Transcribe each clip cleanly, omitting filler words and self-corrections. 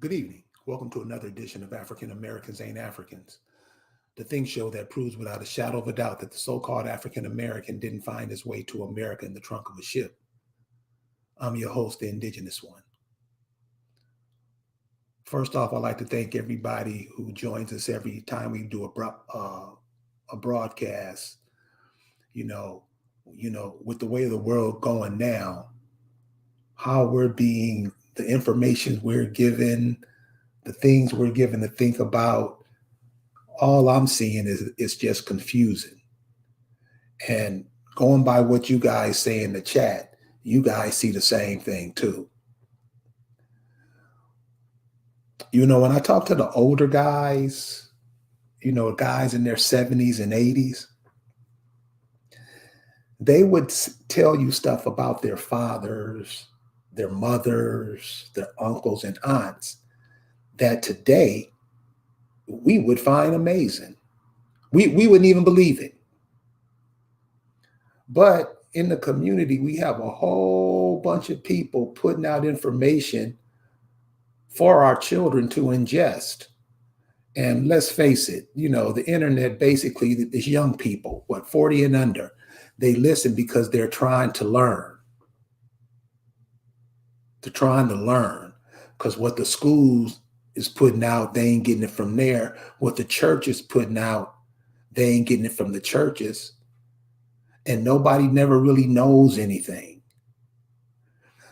Good evening. Welcome to another edition of African Americans Ain't Africans, the think show that proves without a shadow of a doubt that the so-called African American didn't find his way to America in the trunk of a ship. I'm your host, the indigenous one. First off, I'd like to thank everybody who joins us every time we do a broadcast. You know, with the way of the world going now, how we're being, the information we're given, the things we're given to think about, all I'm seeing is it's just confusing. And going by what you guys say in the chat, you guys see the same thing too. When I talk to the older guys, guys in their 70s and 80s, they would tell you stuff about their fathers, their mothers, their uncles and aunts that today we would find amazing. We wouldn't even believe it. But in the community, we have a whole bunch of people putting out information for our children to ingest. And let's face it, the internet basically is young people, 40 and under. They listen because they're trying to learn. They're trying to learn because what the schools is putting out, they ain't getting it from there. What the church is putting out, they ain't getting it from the churches. And nobody never really knows anything.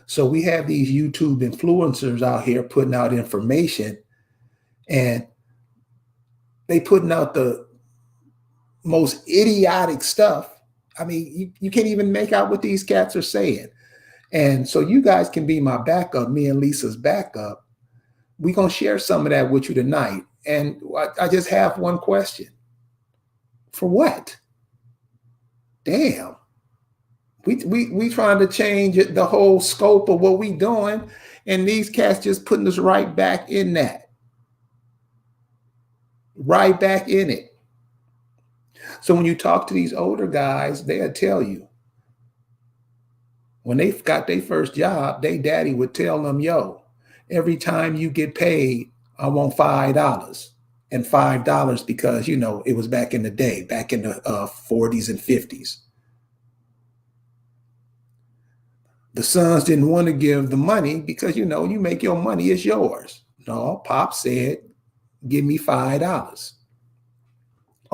So we have these YouTube influencers out here putting out information, and they putting out the most idiotic stuff. I mean, you can't even make out what these cats are saying. And so you guys can be my backup, me and Lisa's backup. We're going to share some of that with you tonight. And I just have one question. For what? Damn. We trying to change the whole scope of what we doing, and these cats just putting us right back in that. Right back in it. So when you talk to these older guys, they'll tell you, when they got their first job, their daddy would tell them, yo, every time you get paid, I want $5. And $5 because, it was back in the day, back in the 40s and 50s. The sons didn't want to give the money because, you make your money, it's yours. No, Pop said, give me $5.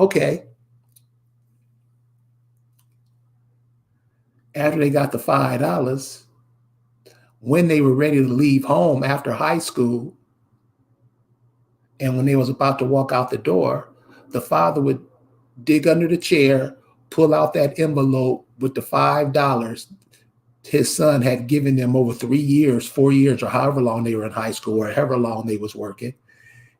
Okay. After they got the $5, when they were ready to leave home after high school, and when they was about to walk out the door, the father would dig under the chair, pull out that envelope with the $5 his son had given them over 3 years, 4 years, or however long they were in high school, or however long they was working,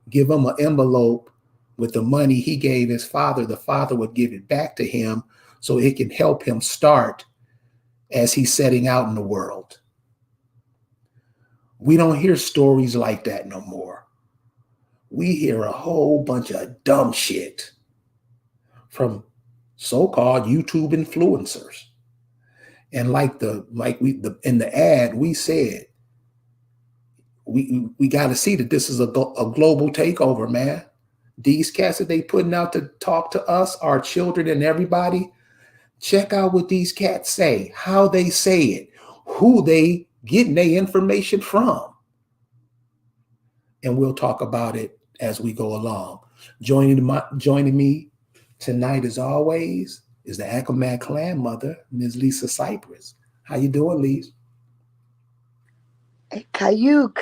give them an envelope with the money he gave his father. The father would give it back to him so it can help him start as he's setting out in the world. We don't hear stories like that no more. We hear a whole bunch of dumb shit from so-called YouTube influencers. And in the ad, we said, we got to see that this is a global takeover, man. These cats that they putting out to talk to us, our children and everybody, check out what these cats say, how they say it, who they getting their information from. And we'll talk about it as we go along. Joining me tonight, as always, is the Accomack clan mother, Ms. Lisa Cypress. How you doing, Lisa? Hey, Kayuk,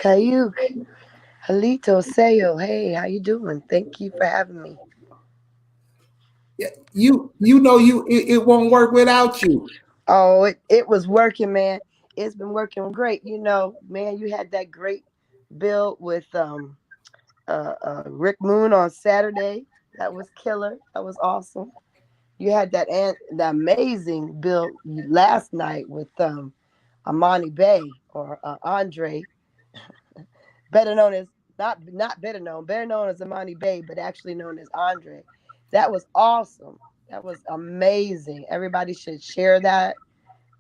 Halito, Sayo. Hey, how you doing? Thank you for having me. Yeah, it won't work without you. Oh, it was working, man. It's been working great. Man, you had that great build with Rick Moon on Saturday. That was killer. That was awesome. You had the amazing build last night with Amani Bay or Andre, better known as not better known as Amani Bay, but actually known as Andre. That was awesome. That was amazing. Everybody should share that.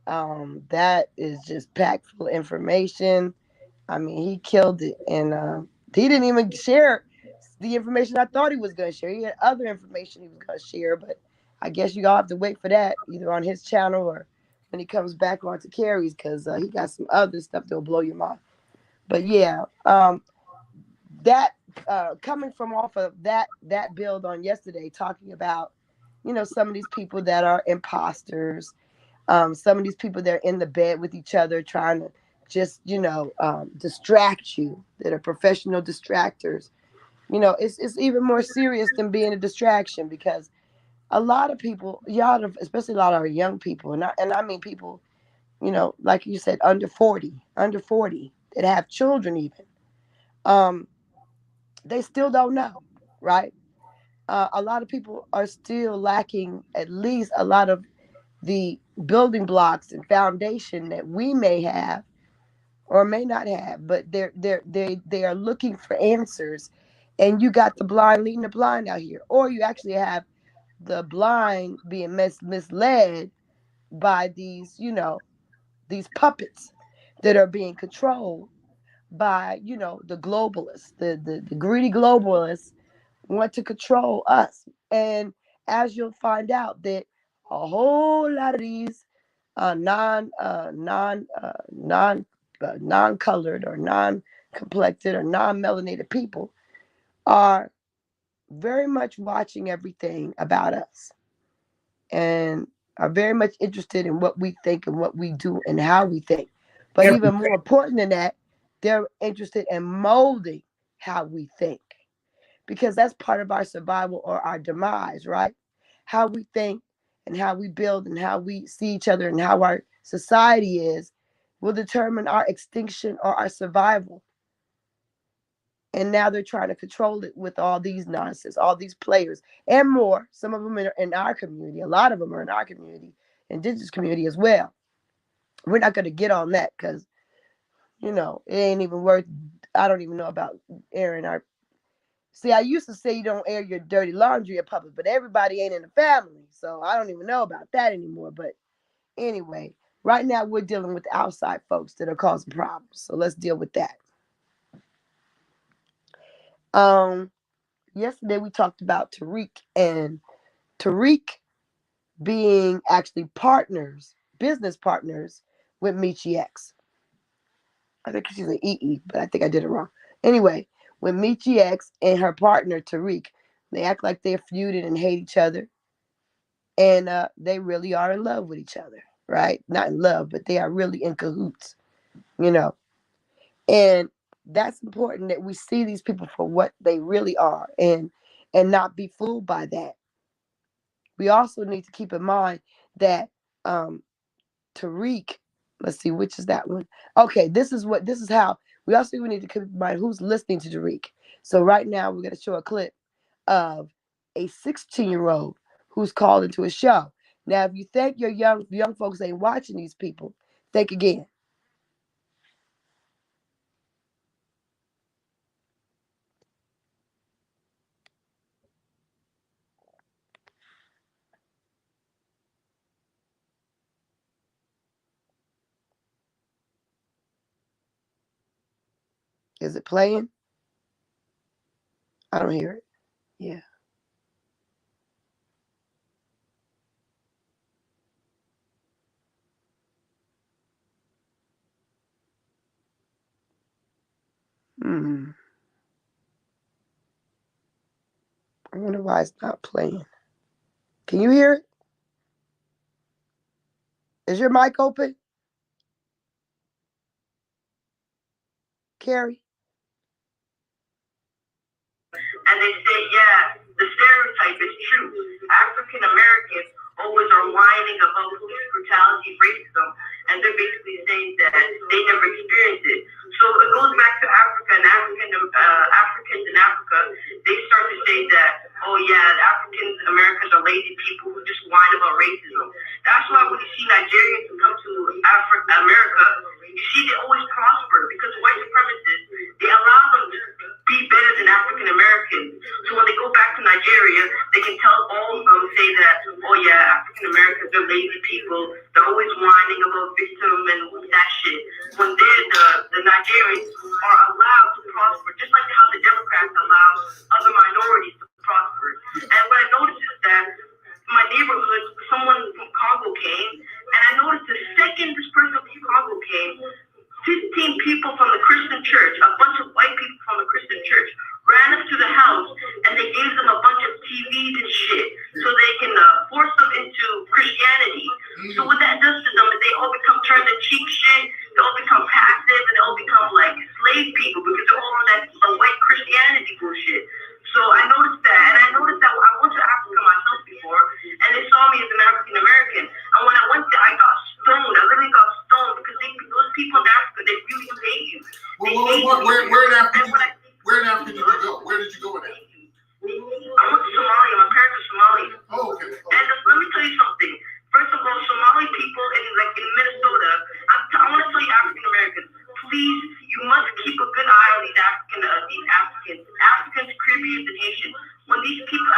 That is just packed full of information. I mean, he killed it, and He didn't even share the information I thought he was going to share. He had other information he was going to share, but I guess you all have to wait for that either on his channel or when he comes back onto Carrie's, because he got some other stuff that'll blow your mind. But yeah, that coming from off of that build on yesterday, talking about some of these people that are imposters, some of these people that are in the bed with each other trying to just distract you, that are professional distractors. It's even more serious than being a distraction, because a lot of people, especially a lot of our young people, and I mean people, like you said, under 40 that have children even, um, they still don't know, right? A lot of people are still lacking at least a lot of the building blocks and foundation that we may have or may not have, but they are looking for answers, and you got the blind leading the blind out here, or you actually have the blind being misled by these puppets that are being controlled by the globalists, the greedy globalists want to control us. And as you'll find out that a whole lot of these non-colored or non-complected or non-melanated people are very much watching everything about us, and are very much interested in what we think and what we do and how we think. But Every even more important than that, they're interested in molding how we think, because that's part of our survival or our demise, right? How we think and how we build and how we see each other and how our society is will determine our extinction or our survival. And now they're trying to control it with all these nonsense, all these players and more. Some of them are in our community. A lot of them are in our community, indigenous community as well. We're not going to get on that because, it ain't even worth. I don't even know about airing our. See, I used to say you don't air your dirty laundry in public, but everybody ain't in the family. So I don't even know about that anymore. But anyway, right now we're dealing with outside folks that are causing problems. So let's deal with that. Um, Yesterday we talked about Tariq being actually partners, business partners with Michi X. I think she's an EE, but I think I did it wrong. Anyway, with Michi X and her partner Tariq, they act like they're feuded and hate each other, and they really are in love with each other, right? Not in love, but they are really in cahoots, you know. And that's important that we see these people for what they really are, and not be fooled by that. We also need to keep in mind that Tariq, let's see, which is that one? Okay, this is how we also need to keep in mind who's listening to Tariq. So right now we're gonna show a clip of a 16-year-old who's called into a show. Now, if you think your young folks ain't watching these people, think again. Is it playing? I don't hear it. Yeah. Hmm. I wonder why it's not playing. Can you hear it? Is your mic open, Carrie? And they say, yeah, the stereotype is true. African Americans always are whining about police brutality, racism, and they're basically saying that they never experienced it. So it goes back to Africa and Africans in Africa. They start to say that, oh yeah, the African Americans are lazy people who just whine about racism. That's why when you see Nigerians who come to America, you see they always prosper because white supremacists, they allow them to be better than African Americans. So when they go back to Nigeria, they can tell all of them, say that, oh yeah, African Americans are lazy people. They're always whining about victim and that shit. When they're the Nigerians are allowed to prosper, just like how Where in Africa did you go? Where did you go with that? I went to Somalia. My parents are Somali. Oh, okay. And let me tell you something. First of all, Somali people in Minnesota, I want to tell you African Americans, please, you must keep a good eye on these Africans, Caribbeans, and Haitians. When these people,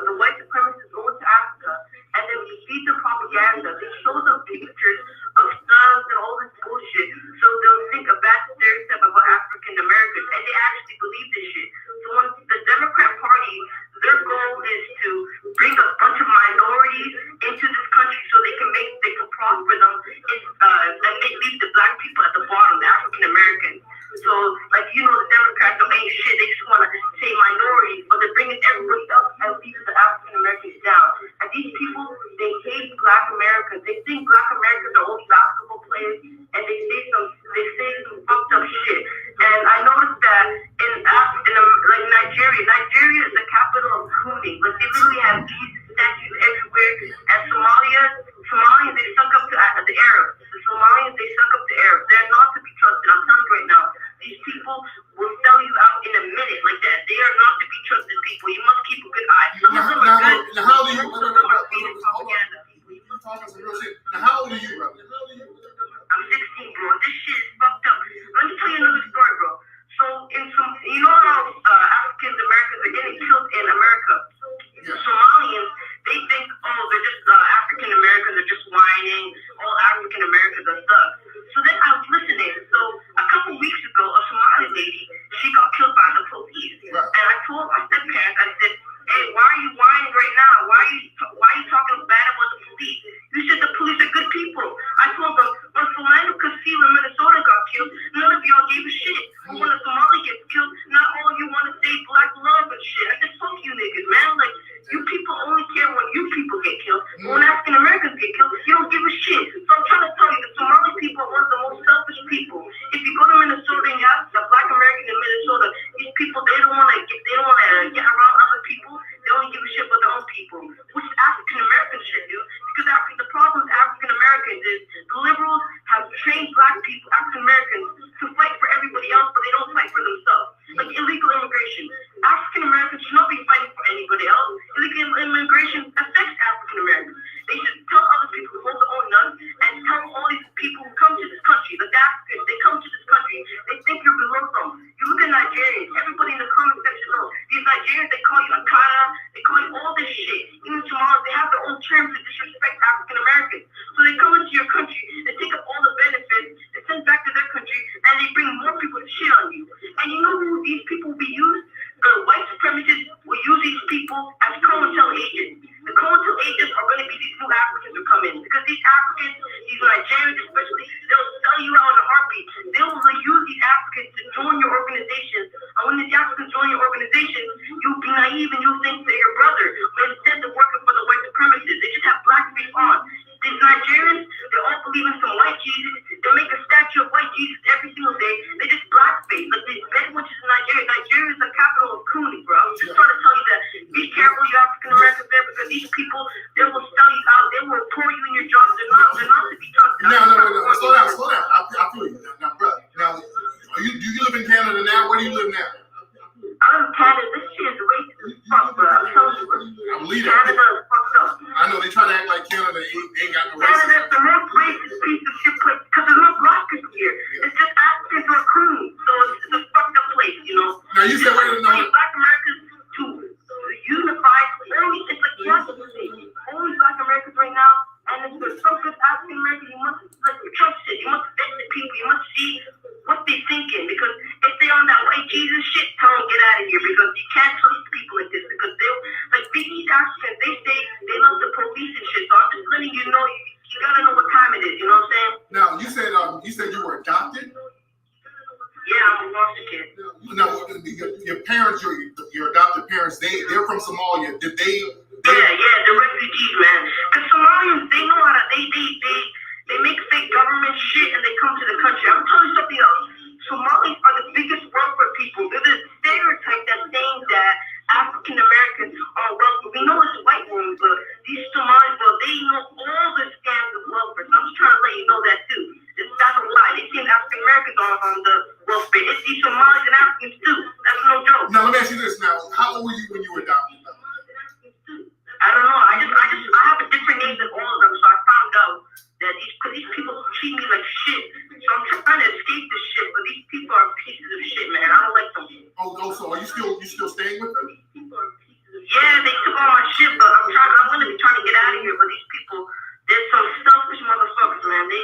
the white supremacists go into Africa and then feed them propaganda, they show them pictures of thugs and all this bullshit, so they'll think a bad stereotype about African Americans, and they actually believe this shit. So when the Democrat Party, their goal is to bring a bunch of minorities into this country so they can prosper them and leave the black people at the bottom, the African Americans. So, the Democrats don't ain't shit. They just want to say minorities, but they're bringing everybody up and leaving the African Americans down. And these people, they hate Black Americans. They think Black Americans are only basketball players, and they say some fucked up shit. And I noticed that in Nigeria is the capital of Kuni. Like, they literally have Jesus statues everywhere. And Somalians, they suck up to the Arabs. The Somalians, they suck up to Arabs. They're not to be trusted. I'm telling you right now. These people will sell you out in a minute like that. They are not to be trusted people. You must keep a good eye. Some of them are good. Now, how old are you? Some of them are feeding propaganda. You're talking some real shit. Now, how old are you, brother? I'm 16, bro. This shit is fucked up. Let me tell you another story, bro. So, you know how African Americans are getting killed in America? Yeah. Somalians, they think, they're just African Americans are just whining. All African Americans are thugs. So then I was listening. So a couple weeks ago, a Somali lady, she got killed by the police. Right. And I told my step-parents, I said, hey, why are you whining right now? Why are you talking bad about the police? You said the police are good people. I told them, when Philando Castillo in Minnesota got killed, none of y'all gave a shit. But when a Somali gets killed, not all of you want to say black love and shit. I said, fuck you niggas, man. Like, you people only care when you people get killed. But when African Americans get killed, you don't give a shit. So I'm trying to tell you, the Somali people are one of the most selfish people. If you go to Minnesota and you have a black American in Minnesota, these people, they don't want to get around other people. They only give a shit about their own people, which African Americans should do. Because the problem with African Americans is the liberals have trained black people, African Americans, to fight for everybody else, but they don't fight for themselves. Like illegal immigration. African Americans should not be fighting for anybody else. Illegal immigration affects African Americans. They should tell other people to hold their own nuts and tell all these people who come to this country, like the Africans, they come to this country, they think you're below them. You look at Nigerians, everybody in the comment section knows. These Nigerians, they call you Akana, they call you all this shit. Even Somalis, they have their own terms to disrespect African Americans. So they come into your country, they take up all the benefits, they send back to their country, and they bring more people to shit on you. And you know who these people will be used? The white supremacists will use these people as COINTEL agents. The COINTEL agents are going to be these new Africans who come in. Because these Africans, these Nigerians especially, they'll sell you out in a heartbeat. They will use these Africans to join your organizations. And when these Africans join your organizations, you'll be naive and you'll think they're your brother. But instead, they're working for the white supremacists. They just have blackface on. These Nigerians, they all believe in some white Jesus. They make a statue of white Jesus every single day. They just blackface. Like these bed witches in Nigeria. Nigeria is the capital of Cooney, bro. I'm just trying to tell you that. Be careful, you African Americans there, because these people, they will sell you out. They will pour you in your jobs. They're not to be trusted. No. Slow down. I feel you. Now, brother. Now, do you live in Canada now? Where do you live now? I live in Canada. This shit is racist as fuck, bro. I'm telling you, bro. I'm leaving. Canada is fucked up. I know they try to act like Canada ain't got no racism. Canada is the most racist piece of shit place because there's no black people here. It's just Africans who are coons. So it's a fucked up place, you know. Now you said Black Americans to unify. It's like only Black Americans right now. And if there's some good African Americans, you must Trump said, you must vet the people. You must see what they're thinking, because if they're on that white Jesus shit, tell them get out of here, because you can't trust people like this, because they'll these Africans, they say they love the police and shit. So I'm just letting you know, you gotta know what time it is. You know what I'm saying? Now you said you were adopted. Yeah, I'm a foster kid. No, your parents, your adopted parents, they're from Somalia. Did they? Yeah, the refugees, man. Because Somalians, they know how to they make fake government shit and they come to the country. I'm telling you something else. Somalis are the biggest welfare people. There's a stereotype that's saying that African Americans are welfare. We know it's white women, but these Somalis, they know all the scams of welfare. So I'm just trying to let you know that too. That's a lie. They think African Americans are on the welfare. It's these Somalis and Africans too. That's no joke. Now let me ask you this. Now, how old were you when you were adopted? I don't know. I have a different name than all of them, so I found out that these people treat me like shit. So I'm trying to escape this shit, but these people are pieces of shit, man. I don't like them. Oh, so are you still staying with them? Yeah, they took all my shit, but I'm gonna be trying to get out of here. But these people, there's some selfish motherfuckers, man. They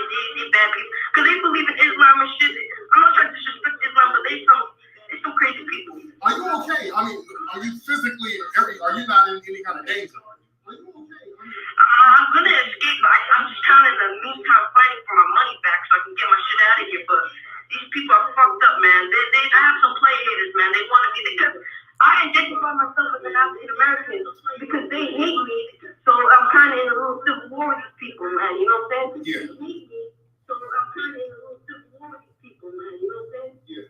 bad people, cause they believe in Islam and shit. I'm not trying to disrespect Islam, but they some crazy people. Are you okay? I mean, are you physically? Are you not in any kind of danger? Are you okay? I'm gonna escape, but I'm just kind of in the meantime fighting for my money back so I can get my shit out of here. But these people are fucked up, man. I have some play haters, man. They want to be because I identify myself as an African American because they hate me. So I'm kind of in a little civil war with these people, man. You know what I'm saying? Yeah. They hate me, so I'm kind of in a little civil war with these people, man. You know what I'm saying? Yeah.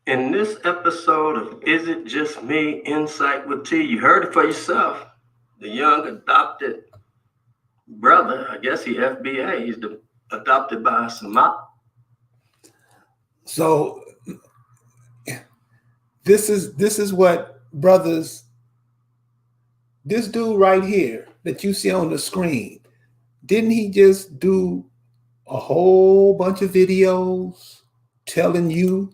In this episode of Is It Just Me? Insight with T, you heard it for yourself. The young adopted brother, I guess he FBA, he's adopted by a Somali. So this is what brothers, this dude right here that you see on the screen, didn't he just do a whole bunch of videos telling you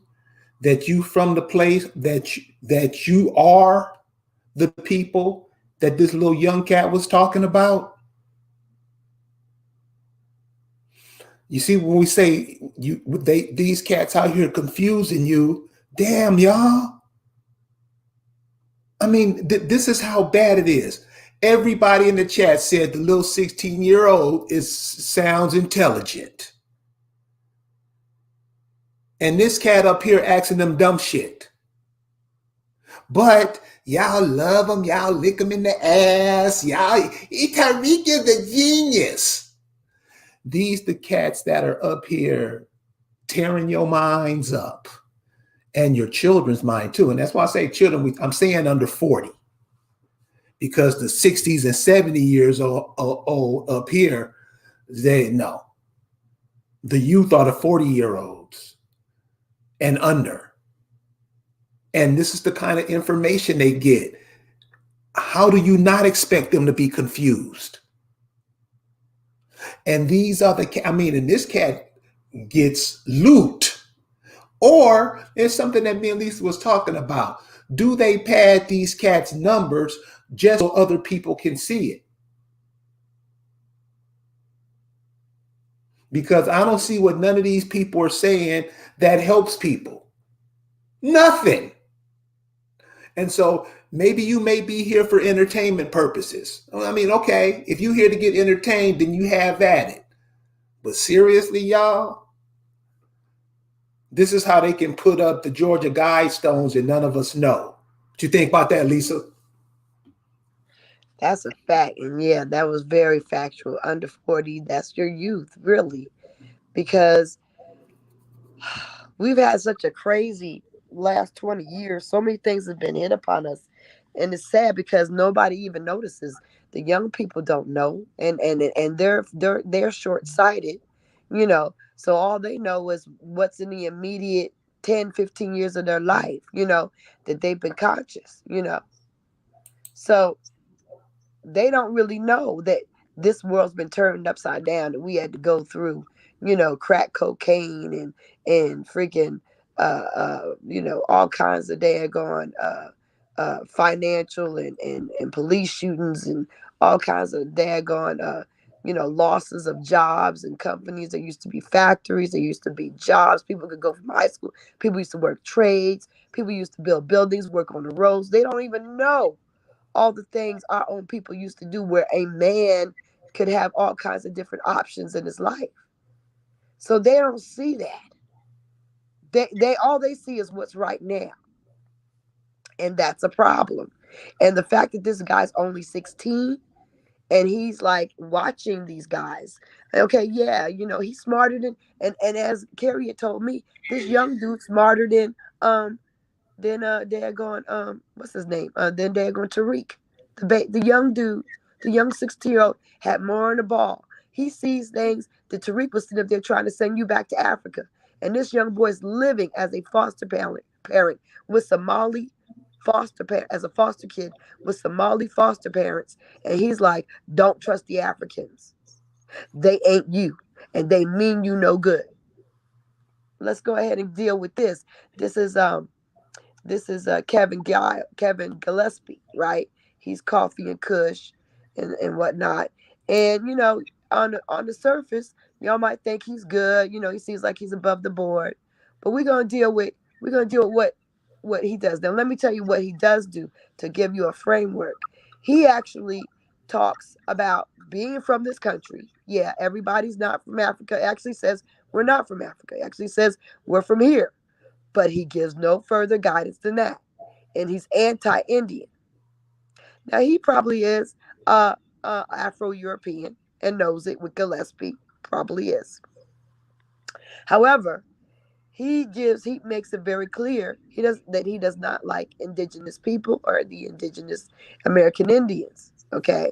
that you from the place that you are the people that this little young cat was talking about? You see, when we say these cats out here confusing you, damn y'all. I mean, this is how bad it is. Everybody in the chat said the little 16-year-old sounds intelligent. And this cat up here asking them dumb shit. But y'all love him, y'all lick him in the ass, Tariq is a genius. These the cats that are up here tearing your minds up and your children's mind too. And that's why I say children, I'm saying under 40, because the 60s and 70 years old up here, they know. The youth are the 40-year-olds and under. And this is the kind of information they get. How do you not expect them to be confused? And these are and this cat gets loot. Or it's something that me and Lisa was talking about. Do they pad these cats' numbers just so other people can see it? Because I don't see what none of these people are saying that helps people. Nothing. And so maybe you may be here for entertainment purposes. I mean, okay, if you're here to get entertained, then you have at it. But seriously, y'all, this is how they can put up the Georgia Guidestones and none of us know. What you think about that, Lisa? That's a fact. And yeah, that was very factual. Under 40, that's your youth, really. Because we've had such a crazy last 20 years. So many things have been hit upon us. And it's sad because nobody even notices. The young people don't know. And they're short-sighted, you know. So all they know is what's in the immediate 10, 15 years of their life, you know, that they've been conscious, you know. So they don't really know that this world's been turned upside down, and we had to go through, you know, crack cocaine and freaking you know, all kinds of daggone financial and police shootings and all kinds of daggone you know, losses of jobs and companies. There used to be factories, there used to be jobs. People could go from high school, people used to work trades, people used to build buildings, work on the roads. They don't even know all the things our own people used to do, where a man could have all kinds of different options in his life. So they don't see that. They all they see is what's right now. And that's a problem. And the fact that this guy's only 16 and he's like watching these guys. Okay, yeah, you know, he's smarter than and as Carrie had told me, this young dude smarter than they're going what's his name? Then they're going Tariq. The young dude, the young 16-year-old had more on the ball. He sees things that Tariq was sitting up there trying to send you back to Africa. And this young boy is living as a foster parent with Somali foster parent, as a foster kid with Somali foster parents. And he's like, don't trust the Africans. They ain't you, and they mean you no good. Let's go ahead and deal with this. This is Kevin Gillespie, right? He's Coffee and Kush and whatnot. And on the surface, y'all might think he's good. He seems like he's above the board. But we're gonna deal with what he does. Now let me tell you what he does do to give you a framework. He actually talks about being from this country. Yeah, everybody's not from Africa. Actually says we're not from Africa. Actually says we're from here, but he gives no further guidance than that. And he's anti-Indian. Now he probably is Afro-European and knows it with Gillespie. Probably is. However, he makes it very clear he does not like indigenous people or the indigenous American Indians. Okay.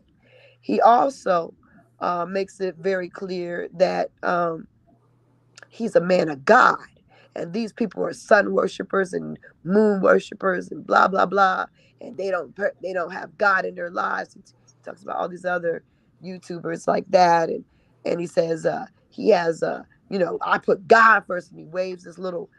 He also makes it very clear that he's a man of God. And these people are sun worshipers and moon worshipers and blah blah blah. And they don't have God in their lives. He talks about all these other YouTubers like that, and he says he has I put God first, and he waves this little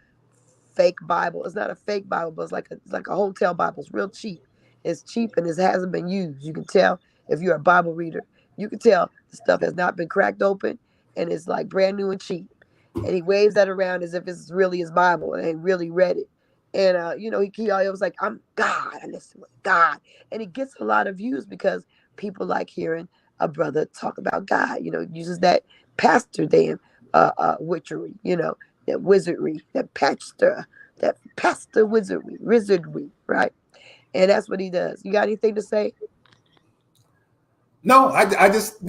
fake Bible. It's not a fake Bible, but it's like a hotel Bible. It's real cheap. It's cheap and it hasn't been used. You can tell if you're a Bible reader. You can tell the stuff has not been cracked open and it's like brand new and cheap. And he waves that around as if it's really his Bible and he really read it. And he always was like, I'm God. I listen with God. And he gets a lot of views because people like hearing a brother talk about God. Uses that pastor damn witchery, that wizardry, that pastor wizardry, right? And that's what he does. You got anything to say? No, I just,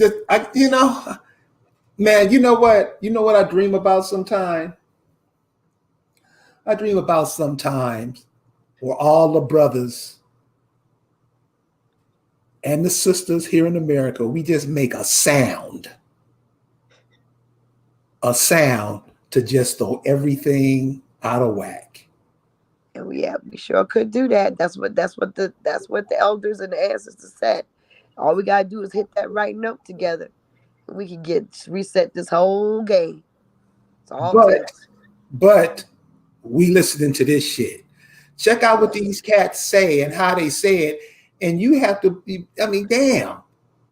man, you know what? You know what I dream about sometimes? I dream about sometimes where all the brothers and the sisters here in America, we just make a sound to just throw everything out of whack. And we sure could do that. That's what the elders and the ancestors said. All we gotta do is hit that right note together, and we can get reset this whole game. It's all it But takes. but we listening to this shit. Check out what Yes. these cats say and how they say it, and you have to be. I mean, damn,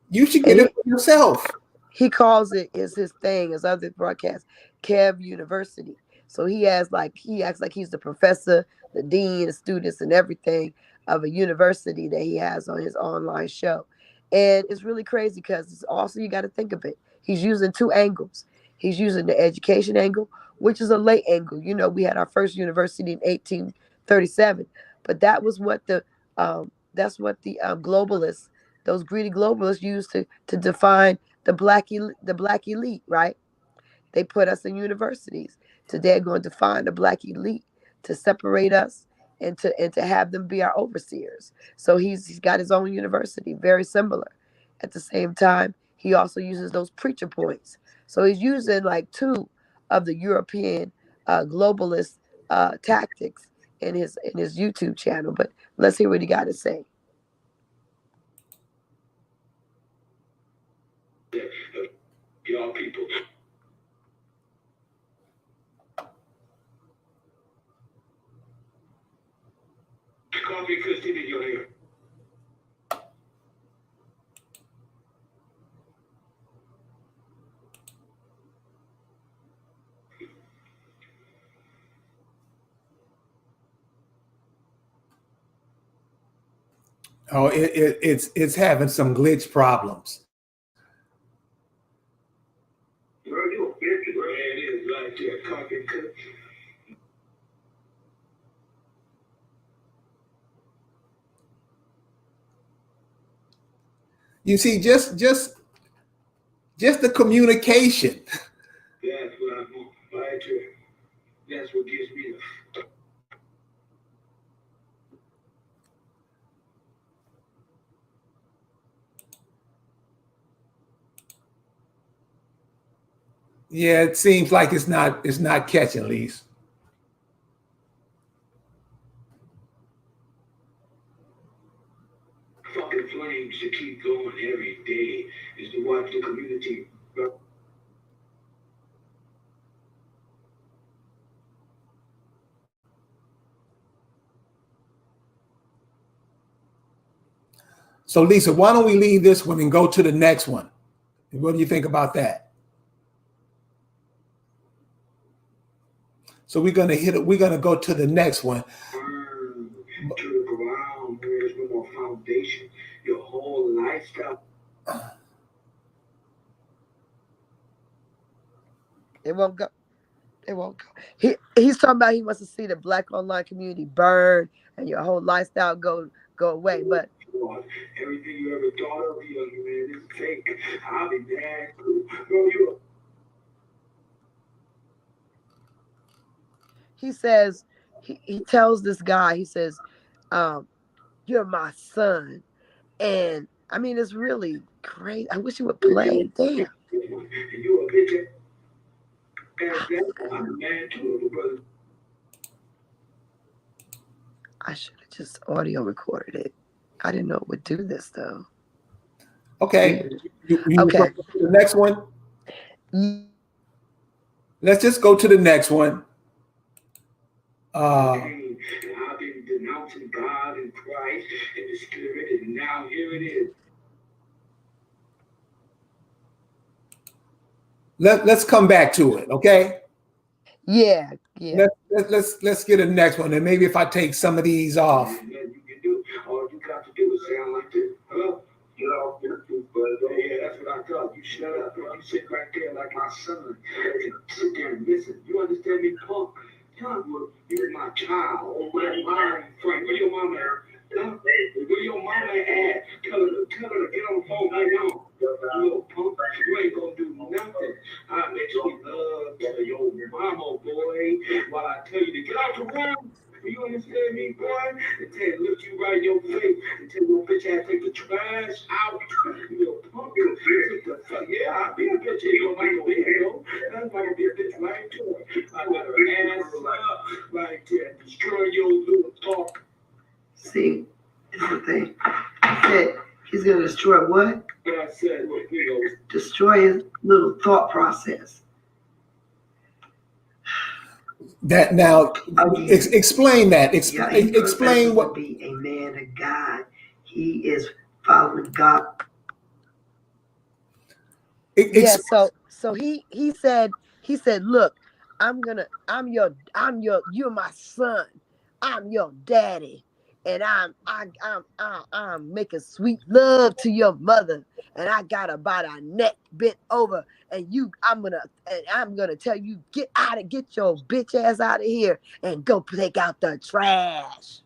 you should And get it he, for yourself. he calls it is his thing, his other broadcast, Kev University. So he acts like he's the professor, the dean, the students, and everything of a university that he has on his online show. And it's really crazy because it's also you got to think of it. He's using two angles. He's using the education angle, which is a late angle. We had our first university in 1837, but that's what the globalists, those greedy globalists, used to define the black elite, right? They put us in universities. Today they're going to find the black elite to separate us and to have them be our overseers. So he's got his own university, very similar. At the same time, he also uses those preacher points. So he's using like two of the European globalist tactics in his YouTube channel. But let's hear what he got to say. Y'all people. Coffee cushion in your hair. Oh, it's having some glitch problems. Bro, you a bitch, bro. It is like that coffee cup. You see, just the communication. That's what I want. Right there. That's what gives me the. Yeah, it seems like it's not catching, Lise. Fucking flames to keep going every day is to watch the community. So Lisa, why don't we leave this one and go to the next one? What do you think about that? So we're gonna go to the next one. Burn to the ground where there's no more foundation. Your whole lifestyle. It won't go. It won't go. He's talking about he wants to see the Black online community burn and your whole lifestyle go away. But everything you ever thought of, young man, is fake. I'll be mad. Bro, you. he says he tells this guy, he says, "You're my son," and I mean it's really great. I wish it would play. Damn. You a bitch. I'm a man too, brother. I should have just audio recorded it. I didn't know it would do this though. Okay. You Okay. go to the next one. Let's just go to the next one. I've been denouncing God and Christ and the Spirit, and now here it is. Let's come back to it, okay? Yeah. Let's get a next one, and maybe if I take some of these off. You can do. All you got to do is sound like this. Hello? Get off your feet, brother. Yeah, that's what I thought. You shut up. You sit right there like my son. And sit there and listen. You understand me, punk? You're my child. Oh, my Frank. Where your mama at? Huh? Where your mama at? Tell her to get on the phone right now. You little punk. You ain't gonna do nothing. I make sweet love to your mama, boy, while I tell you to get out the room. You understand me, boy? And tell you, look you right in your face and tell your bitch ass take the trash out. You little punk. Yeah, I'll be a bitch. You don't like the video. That's why I'll be a bitch right to her. I got her ass up right there. Destroy your little thought. See, it's the thing. He said he's going to destroy what? I said, look, destroy his little thought process. That now, explain that. Explain what. Be a man of God. He is following God. So he said, look, you're my son. I'm your daddy, and I'm making sweet love to your mother, and I got her by the neck bent over, and I'm gonna tell you get your bitch ass out of here and go take out the trash,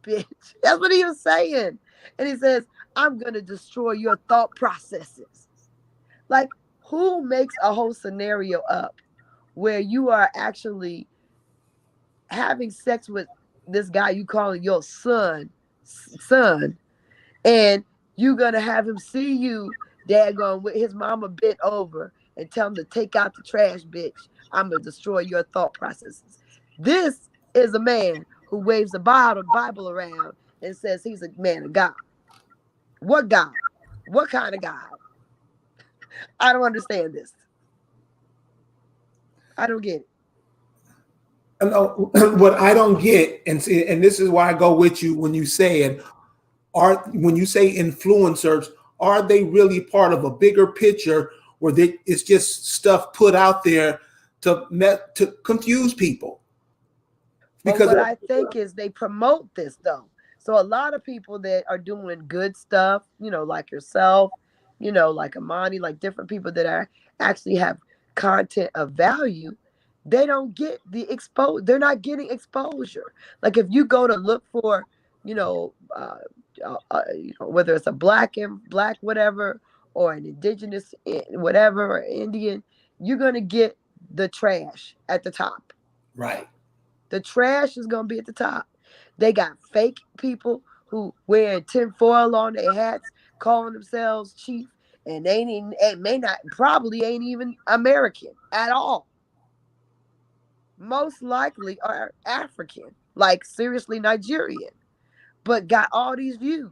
bitch. That's what he was saying, and he says I'm gonna destroy your thought processes. Like, who makes a whole scenario up where you are actually having sex with this guy you calling your son, and you're gonna have him see you daggone with his mama bent over and tell him to take out the trash, bitch. I'm gonna destroy your thought processes. This is a man who waves the Bible around and says he's a man of God. What God? What kind of God? I don't understand this. I don't get it. No, what I don't get, and this is why I go with you when you say it, when you say influencers, are they really part of a bigger picture, or it's just stuff put out there to confuse people? Because what I think is they promote this though. So a lot of people that are doing good stuff, like yourself, like Amani, like different people that are actually have content of value, they don't get the they're not getting exposure. Like if you go to look for, whether it's a black whatever, or an indigenous whatever, or Indian, you're gonna get the trash at the top. Right. The trash is gonna be at the top. They got fake people who wearing tinfoil on their hats, calling themselves chief, and it may not, probably ain't even American at all. Most likely are African, like seriously Nigerian, but got all these views.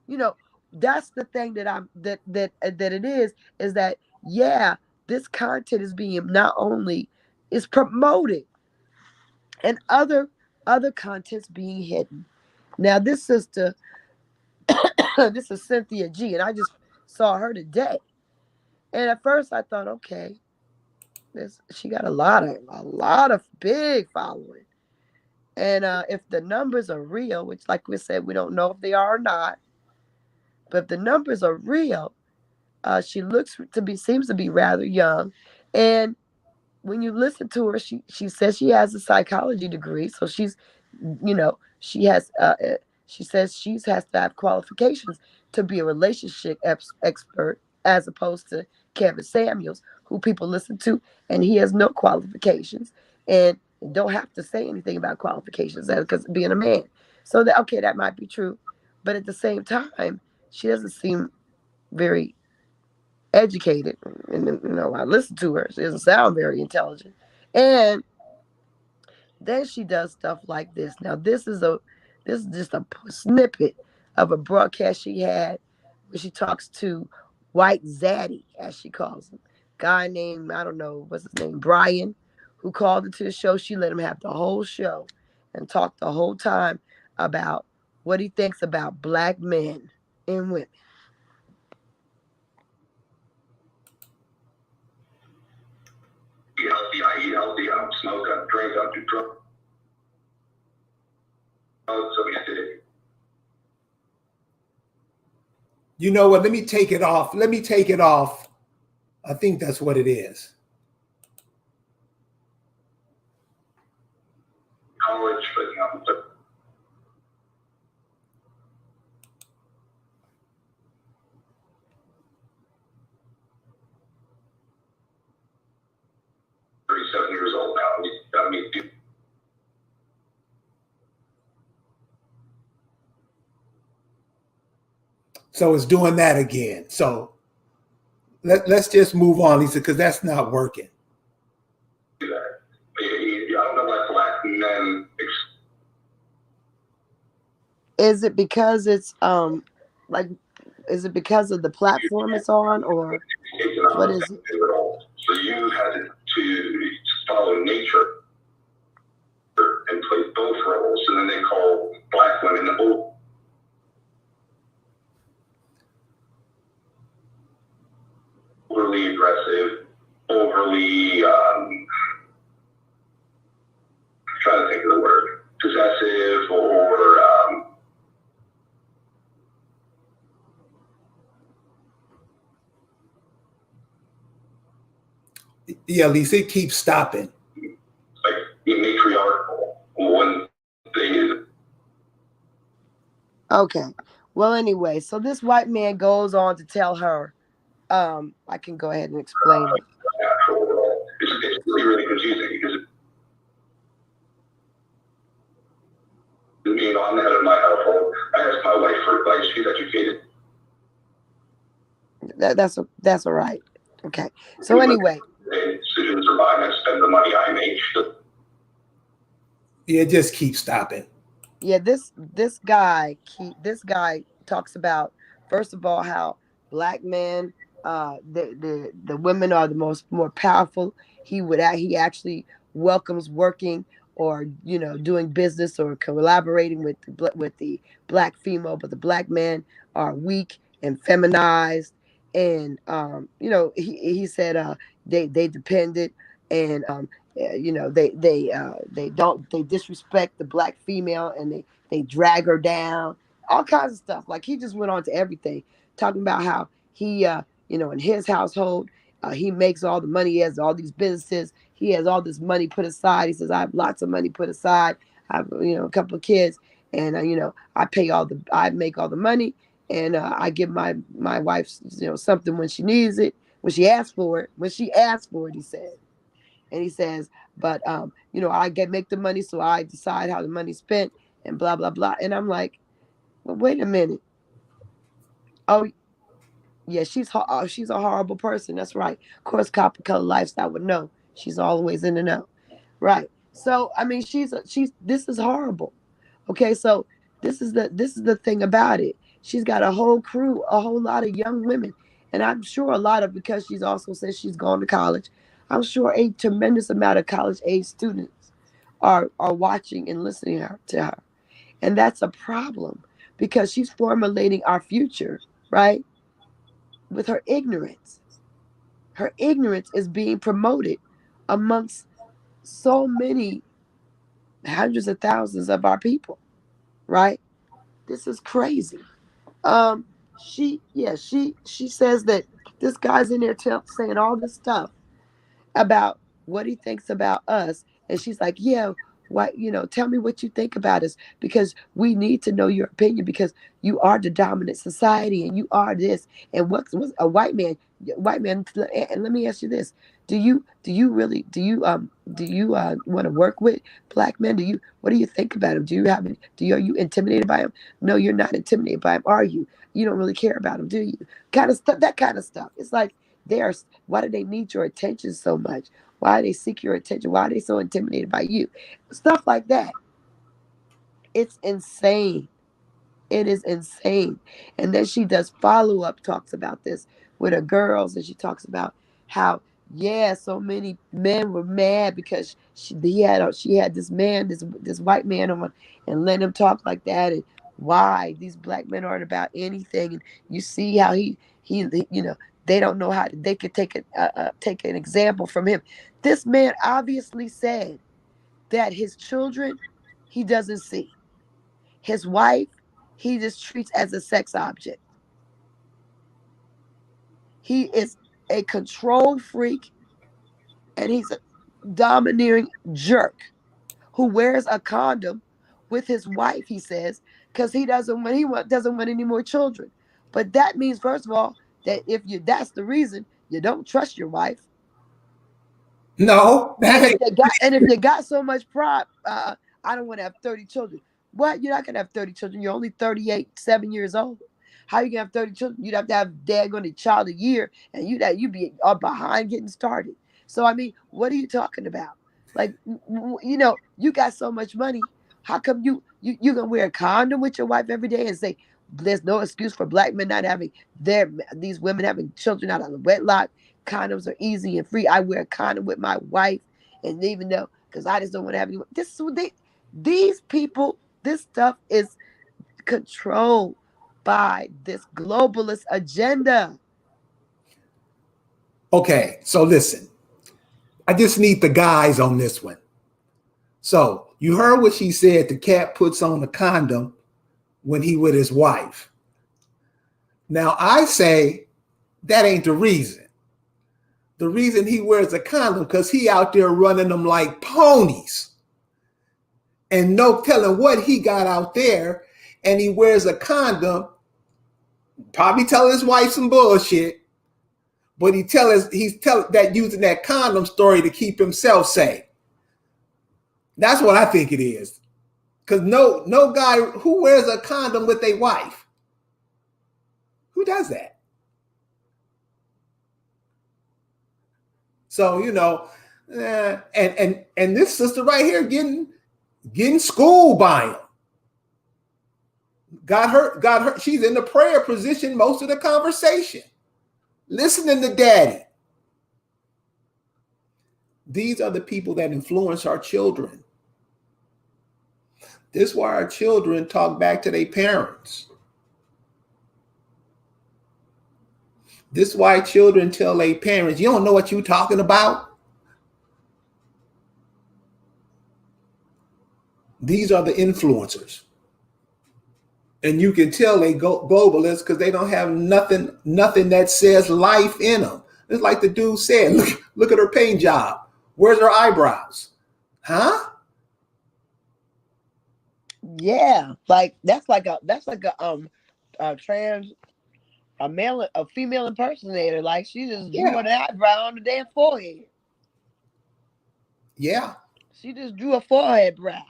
You know, that's the thing that it is that yeah, this content is being not only is promoted and other contents being hidden. Now this sister, this is Cynthia G, and I just saw her today. And at first I thought, okay, this she got a lot of big following. And if the numbers are real, which like we said, we don't know if they are or not, but if the numbers are real, she seems to be rather young. And when you listen to her, she says she has a psychology degree, so she's, she has. She says she has to have qualifications to be a relationship expert, as opposed to Kevin Samuels, who people listen to, and he has no qualifications and don't have to say anything about qualifications because being a man. So that okay, that might be true, but at the same time, she doesn't seem very educated, and I listen to her. She doesn't sound very intelligent, and then she does stuff like this. Now this is just a snippet of a broadcast she had where she talks to White Zaddy, as she calls him, guy named, I don't know what's his name, Brian, who called into the show. She let him have the whole show and talked the whole time about what he thinks about black men and women. Eat healthy, I eat healthy, I don't smoke, I don't drink, I don't do drugs. So we did it. You know what? Let me take it off. Let me take it off. I think that's what it is. College, but you know, years old now. I mean, So it's doing that again. So let's just move on, Lisa, because that's not working. do that. I don't know why black men. Is it because it's like, is it because of the platform it's on, or what is it? So you had to follow nature and play both roles, and then they call black women overly aggressive, overly trying to think of the word, possessive, or Yeah, Lisa, it keeps stopping. like matriarchal when they. Okay. Well, anyway, so this white man goes on to tell her, I can go ahead and explain it. Natural role. It's really, really confusing because I'm the head of my household. I ask my wife for advice. She's educated. That's all right. Okay. So anyway, Decisions are mine. I spend the money I make. Yeah, it just keeps stopping. yeah, this guy talks about, first of all, how black men, the women are the more powerful. He actually welcomes working or doing business or collaborating with the black female, but the black men are weak and feminized, and he said they depended, and they disrespect the black female, and they drag her down, all kinds of stuff. Like, he just went on to everything, talking about how he in his household, he makes all the money, he has all these businesses, he has all this money put aside. He says, I have lots of money put aside, I have a couple of kids, and I make all the money, and I give my wife something when she needs it, when she asks for it, he said. And he says, but I make the money, so I decide how the money's spent, and blah blah blah. And I'm like, well, wait a minute. Oh, Yeah, she's a horrible person. That's right. Of course, Copper Color Lifestyle would know. She's always in the know. Right. So I mean, she's this is horrible. Okay, so this is the thing about it. She's got a whole crew, a whole lot of young women, and I'm sure a lot of, because she's also says she's gone to college. I'm sure a tremendous amount of college age students are watching and listening to her, and that's a problem because she's formulating our future, right? With her ignorance. Her ignorance is being promoted amongst so many hundreds of thousands of our people, right? This is crazy. She says that this guy's in there saying all this stuff about what he thinks about us. And she's like, yeah, what, tell me what you think about us, because we need to know your opinion, because you are the dominant society and you are this. And what's a white man, and let me ask you this. Do you want to work with black men? What do you think about him? Are you intimidated by him? No, you're not intimidated by him, are you? You don't really care about him, do you? Kind of stuff, that kind of stuff. It's like, why do they need your attention so much? Why do they seek your attention? Why are they so intimidated by you? Stuff like that. It's insane. It is insane. And then she does follow-up talks about this with her girls, and she talks about how, yeah, so many men were mad because she had this white man on, and let him talk like that, and why these black men aren't about anything. And you see how he they don't know how they could take an example from him. This man obviously said that his children he doesn't see. His wife, he just treats as a sex object. He is a control freak, and he's a domineering jerk who wears a condom with his wife, he says, because doesn't want any more children. But that means, first of all, that that's the reason you don't trust your wife. No, that ain't. And if you got so much pride, I don't want to have 30 children. What? You're not gonna have 30 children. You're only 38, 7 years old. How you gonna have 30 children? You'd have to have dad going to child a year, and you'd be behind getting started. So I mean, what are you talking about? Like, you got so much money. How come you gonna wear a condom with your wife every day and say there's no excuse for black men not having these women having children out of wedlock? Condoms are easy and free. I wear a condom with my wife, and even though, because I just don't want to have anyone. This is what these people. This stuff is controlled by this globalist agenda. Okay, so listen, I just need the guys on this one. So you heard what she said. The cat puts on a condom when he with his wife. Now I say that ain't the reason. The reason he wears a condom because he out there running them like ponies. And no telling what he got out there. And he wears a condom, probably telling his wife some bullshit. But he's telling that using that condom story to keep himself safe. That's what I think it is. Because no guy who wears a condom with a wife. Who does that? So, and this sister right here getting schooled by him. Got her. She's in the prayer position most of the conversation, listening to daddy. These are the people that influence our children. This is why our children talk back to their parents. This is why children tell their parents, you don't know what you're talking about. These are the influencers. And you can tell they go globalists because they don't have nothing that says life in them. It's like the dude said, look at her paint job. Where's her eyebrows? Huh? Yeah, like that's like a trans a female impersonator. Like she just drew an eyebrow on the damn forehead. Yeah. She just drew a forehead brow.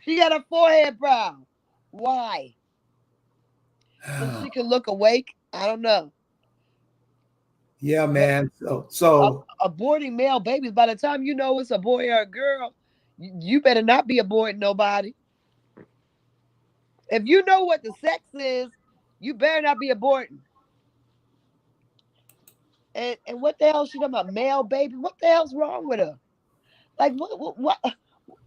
She got a forehead brow. Why? so she could look awake. I don't know. Yeah, But man. So aborting male babies, by the time you know it's a boy or a girl, you better not be aborting nobody. If you know what the sex is, you better not be aborting. And what the hell she talking about? Male baby? What the hell's wrong with her? Like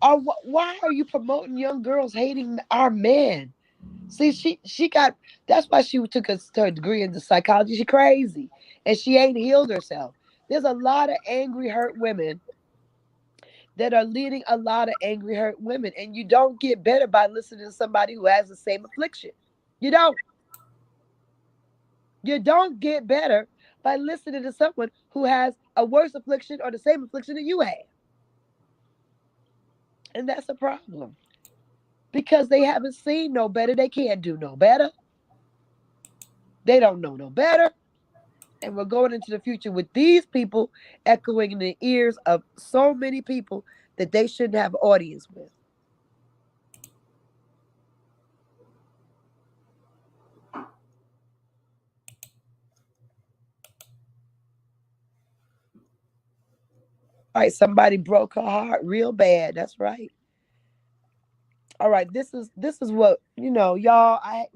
why are you promoting young girls hating our men? See, she got that's why she took her degree in the psychology. She crazy. And she ain't healed herself. There's a lot of angry, hurt women that are leading a lot of angry, hurt women. And you don't get better by listening to somebody who has the same affliction. You don't. You don't get better by listening to someone who has a worse affliction or the same affliction that you have. And that's a problem because they haven't seen no better. They can't do no better. They don't know no better. And we're going into the future with these people echoing in the ears of so many people that they shouldn't have an audience with. All right, somebody broke her heart real bad. That's right. All right, this is what y'all.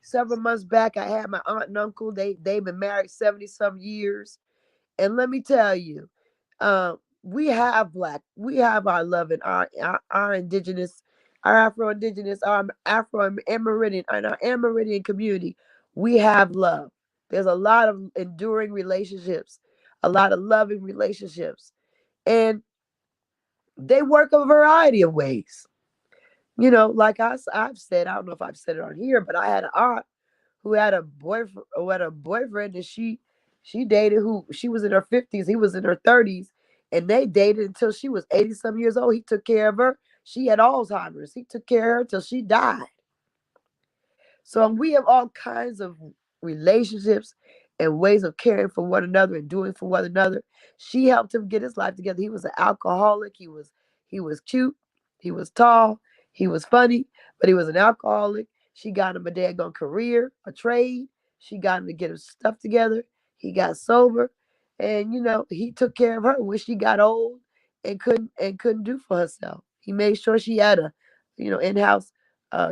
Several months back, I had my aunt and uncle. They've been married 70 some years, and let me tell you, we have we have our love and our indigenous, our Afro-indigenous, our Afro-Amerindian, and our Amerindian community. We have love. There's a lot of enduring relationships, a lot of loving relationships, and they work a variety of ways. Like I've said, I don't know if I've said it on here, but I had an aunt who had a boyfriend, and she dated who she was in her 50s, he was in her 30s, and they dated until she was 80 some years old. He took care of her. She had Alzheimer's. He took care of her till she died. So we have all kinds of relationships and ways of caring for one another and doing for one another. She helped him get his life together. He was an alcoholic. He was cute. He was tall. He was funny, but he was an alcoholic. She got him a daggone career, a trade. She got him to get his stuff together. He got sober, and he took care of her when she got old and couldn't do for herself. He made sure she had a in-house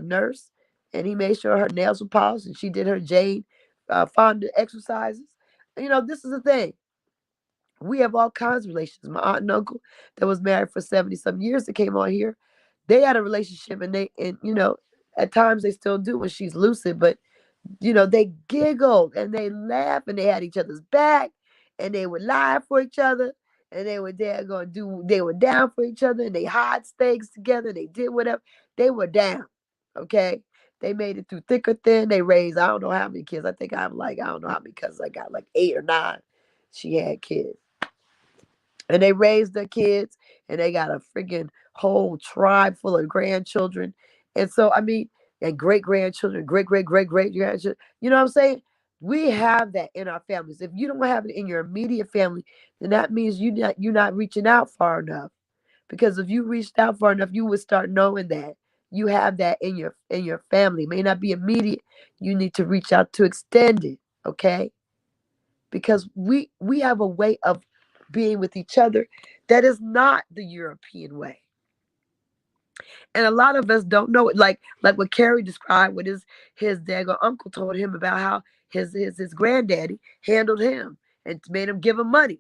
nurse, and he made sure her nails were polished and she did her Jane Fonda exercises. This is the thing. We have all kinds of relations. My aunt and uncle that was married for 70 some years that came on here, they had a relationship, and at times they still do when she's lucid, but they giggled and they laughed and they had each other's back and they would lie for each other and they were down for each other and they hide steaks together. They did whatever. They were down. Okay. They made it through thick or thin. They raised, I don't know how many kids. I think I don't know how many cousins I got, like 8 or 9. She had kids. And they raised their kids and they got a freaking whole tribe full of grandchildren. And so, I mean, and great grandchildren, great grandchildren. You know what I'm saying? We have that in our families. If you don't have it in your immediate family, then that means you're not reaching out far enough. Because if you reached out far enough, you would start knowing that you have that in your family. It may not be immediate. You need to reach out to extend it. Okay, because we have a way of being with each other that is not the European way. And a lot of us don't know it. Like what Carrie described, what his daggone uncle told him about how his granddaddy handled him and made him give him money.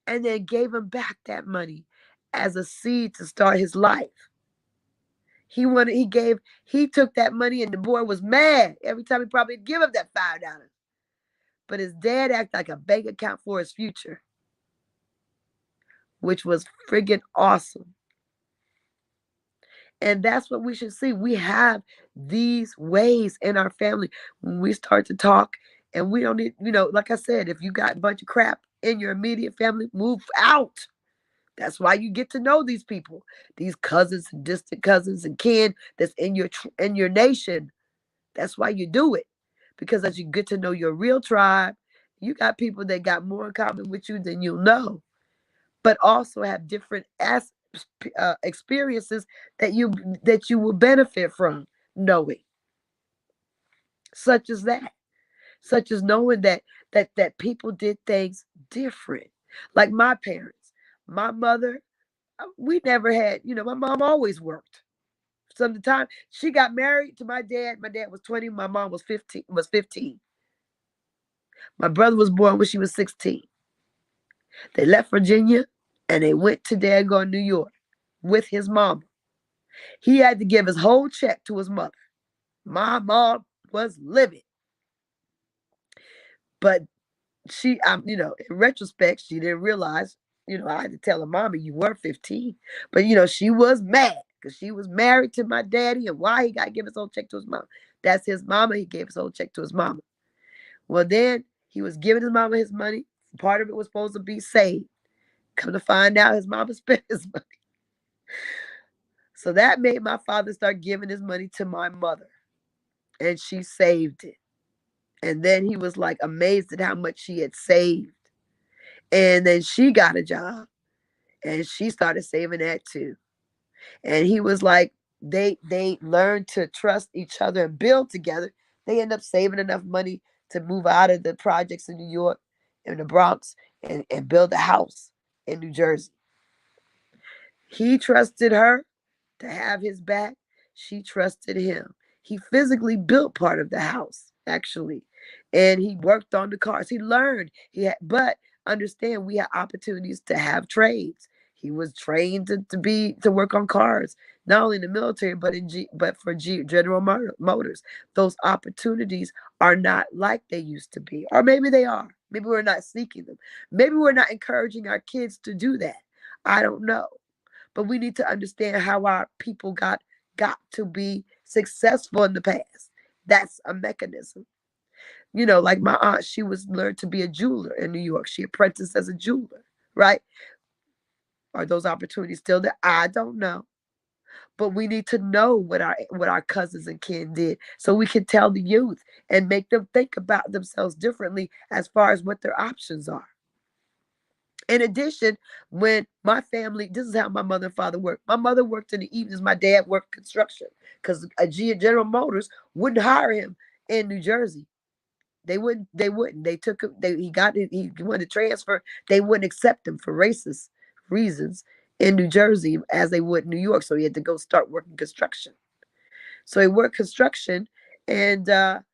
And then gave him back that money as a seed to start his life. He took that money and the boy was mad every time he probably give him that $5. But his dad acted like a bank account for his future, which was friggin' awesome. And that's what we should see. We have these ways in our family when we start to talk, and we don't need, like I said, if you got a bunch of crap in your immediate family, move out. That's why you get to know these people, these cousins and distant cousins and kin that's in your nation. That's why you do it, because as you get to know your real tribe, you got people that got more in common with you than you'll know, but also have different experiences that you will benefit from knowing. such as that, such as knowing that people did things different. Like my parents, my mother, we never had, my mom always worked. Some of the time she got married to my dad. My dad was 20, my mom was 15. My brother was born when she was 16. They left Virginia and they went to Daggone, New York with his mama. He had to give his whole check to his mother. My mom was livid. But she, in retrospect, she didn't realize, I had to tell her, Mommy, you were 15. But, she was mad because she was married to my daddy, and why he got to give his whole check to his mom. That's his mama. He gave his whole check to his mama. Well, then he was giving his mama his money. Part of it was supposed to be saved. Come to find out, his mama spent his money. So that made my father start giving his money to my mother, and she saved it. And then he was like amazed at how much she had saved. And then she got a job and she started saving that too. And he was like, they learned to trust each other and build together. They end up saving enough money to move out of the projects in New York and the Bronx and build a house in New Jersey. He trusted her to have his back. She trusted him. He physically built part of the house, actually. And he worked on the cars. He learned. But understand, we had opportunities to have trades. He was trained to work on cars, not only in the military, but for General Motors. Those opportunities are not like they used to be. Or maybe they are. Maybe we're not seeking them. Maybe we're not encouraging our kids to do that. I don't know. But we need to understand how our people got to be successful in the past. That's a mechanism. Like my aunt, she learned to be a jeweler in New York. She apprenticed as a jeweler, right? Are those opportunities still there? I don't know. But we need to know what our cousins and kin did so we can tell the youth and make them think about themselves differently as far as what their options are. In addition, when my family, this is how my mother and father worked. My mother worked in the evenings. My dad worked construction because General Motors wouldn't hire him in New Jersey. They wouldn't. They took him. He wanted to transfer. They wouldn't accept him for racist reasons in New Jersey as they would in New York. So he had to go start working construction. So he worked construction, and my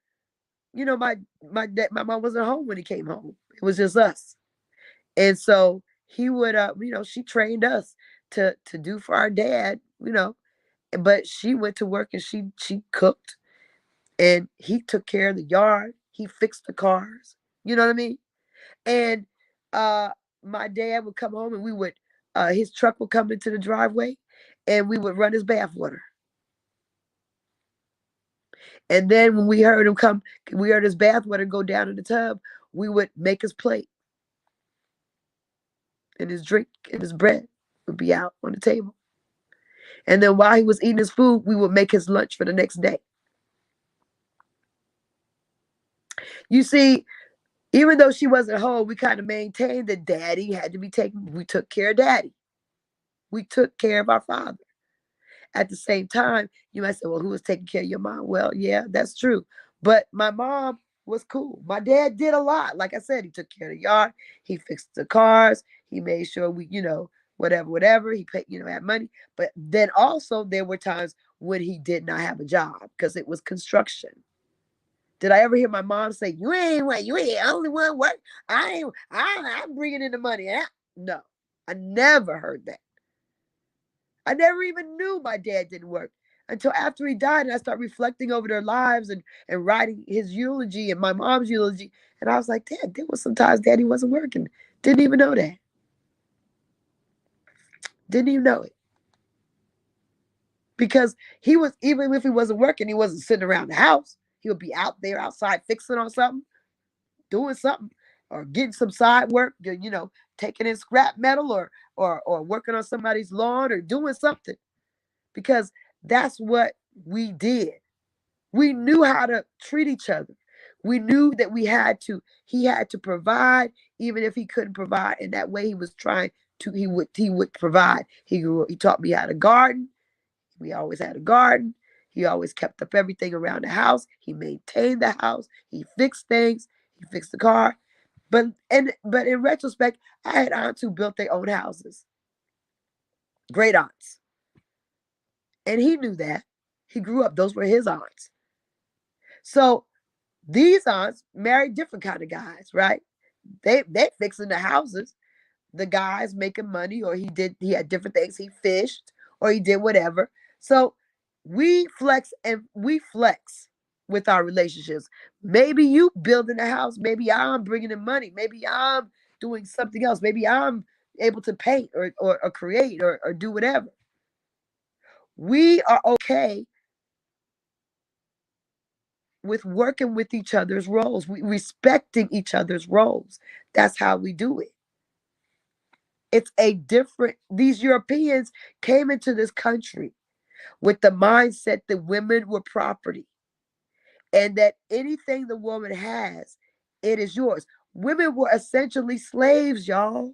mom wasn't home when he came home. It was just us. And so he would, she trained us to do for our dad, but she went to work and she cooked and he took care of the yard. He fixed the cars. You know what I mean? And my dad would come home and his truck would come into the driveway and we would run his bath water. And then when we heard his bath water go down in the tub, we would make his plate. And his drink and his bread would be out on the table. And then while he was eating his food, we would make his lunch for the next day. You see, even though she wasn't home, we kind of maintained that daddy had to be taken. We took care of daddy. We took care of our father. At the same time, you might say, well, who was taking care of your mom? Well, yeah, that's true. But my mom was cool. My dad did a lot. Like I said, he took care of the yard. He fixed the cars. He made sure we, whatever. He paid, had money. But then also there were times when he did not have a job because it was construction. Did I ever hear my mom say, you ain't only one work? I'm bringing in the money. No, I never heard that. I never even knew my dad didn't work until after he died. And I started reflecting over their lives and writing his eulogy and my mom's eulogy. And I was like, Dad, there was sometimes Daddy wasn't working. Didn't even know that. Didn't even know it. Because he was, even if he wasn't working, he wasn't sitting around the house. He would be out there outside fixing on something, doing something, or getting some side work, taking in scrap metal or working on somebody's lawn or doing something. Because that's what we did. We knew how to treat each other. We knew that he had to provide, even if he couldn't provide. And that way he was trying to, he would provide. He taught me how to garden. We always had a garden. He always kept up everything around the house. He maintained the house. He fixed things. He fixed the car. But in retrospect, I had aunts who built their own houses. Great aunts. And he knew that. He grew up. Those were his aunts. So these aunts married different kind of guys, right? They fixing the houses. The guys making money, or he had different things. He fished, or he did whatever. So we flex with our relationships. Maybe you building a house. Maybe I'm bringing in money. Maybe I'm doing something else. Maybe I'm able to paint or create or do whatever. We are okay with working with each other's roles. We respecting each other's roles. That's how we do it. It's these Europeans came into this country with the mindset that women were property and that anything the woman has, it is yours. Women were essentially slaves, y'all.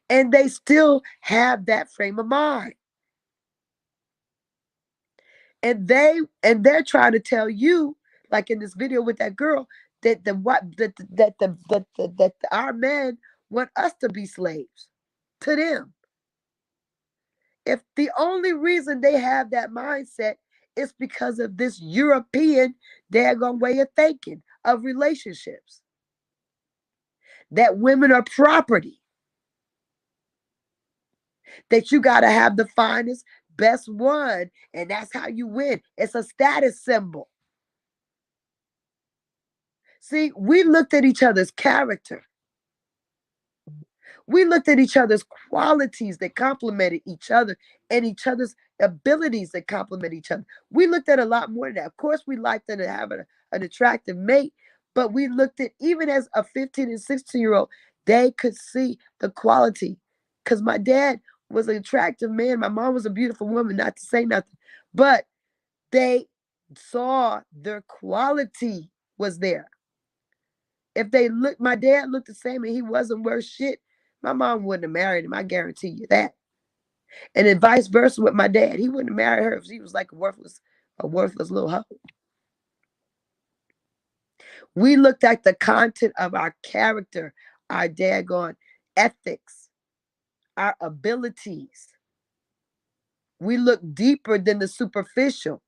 And they still have that frame of mind. And they're trying to tell you, like in this video with that girl, that our men want us to be slaves to them. If the only reason they have that mindset is because of this European daggone way of thinking of relationships, that women are property, that you got to have the finest, best one, and that's how you win. It's a status symbol. See, we looked at each other's character. We looked at each other's qualities that complemented each other and each other's abilities that complement each other. We looked at a lot more than that. Of course, we liked to have an attractive mate, but we looked at, even as a 15 and 16-year-old, they could see the quality. Because my dad was an attractive man. My mom was a beautiful woman, not to say nothing. But they saw their quality was there. If my dad looked the same and he wasn't worth shit, my mom wouldn't have married him. I guarantee you that. And then vice versa with my dad. He wouldn't have married her if she was like a worthless little hoe. We looked at the content of our character, our daggone ethics, our abilities. We look deeper than the superficial.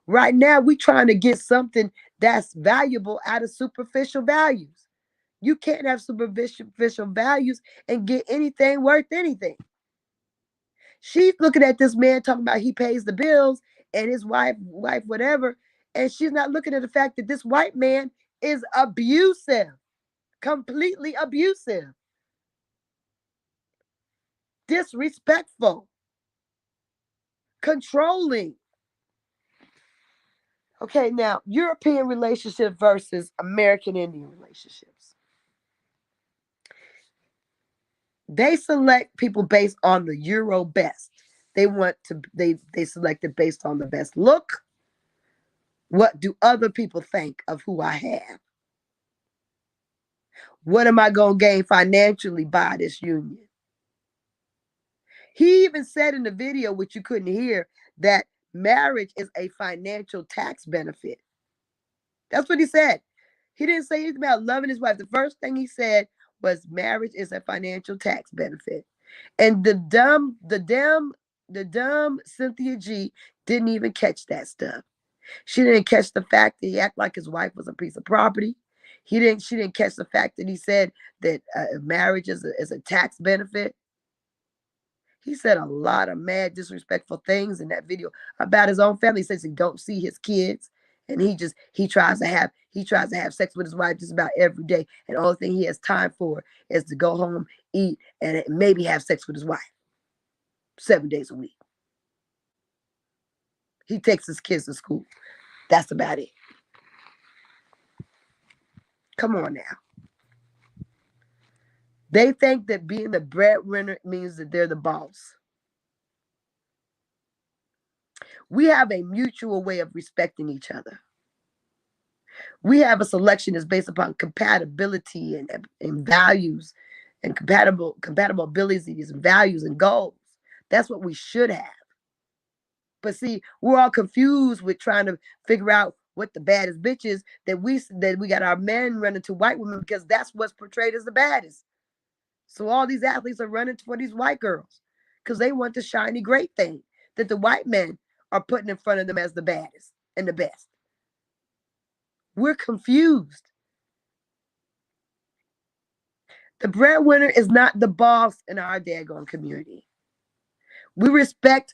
Right now, we're trying to get something that's valuable out of superficial values. You can't have superficial values and get anything worth anything. She's looking at this man talking about he pays the bills and his wife whatever, and she's not looking at the fact that this white man is abusive, completely abusive, disrespectful, controlling. Okay, now European relationship versus American Indian relationships. They select people based on the Euro best. They select it based on the best look. What do other people think of who I have? What am I going to gain financially by this union? He even said in the video, which you couldn't hear, that marriage is a financial tax benefit. That's what he said. He didn't say anything about loving his wife. The first thing he said was marriage is a financial tax benefit. And the dumb Cynthia G didn't even catch that stuff. She didn't catch the fact that he acted like his wife was a piece of property. She didn't catch the fact that he said that marriage is a tax benefit. He said a lot of mad, disrespectful things in that video about his own family. He says he don't see his kids, and he tries to have sex with his wife just about every day, and the only thing he has time for is to go home, eat, and maybe have sex with his wife 7 days a week. He takes his kids to school. That's about it. Come on now. They think that being the breadwinner means that they're the boss. We have a mutual way of respecting each other. We have a selection that's based upon compatibility and values and compatible abilities and values and goals. That's what we should have. But see, we're all confused with trying to figure out what the baddest bitch is, that we got our men running to white women because that's what's portrayed as the baddest. So all these athletes are running for these white girls because they want the shiny great thing that the white men are putting in front of them as the baddest and the best. We're confused. The breadwinner is not the boss in our daggone community. We respect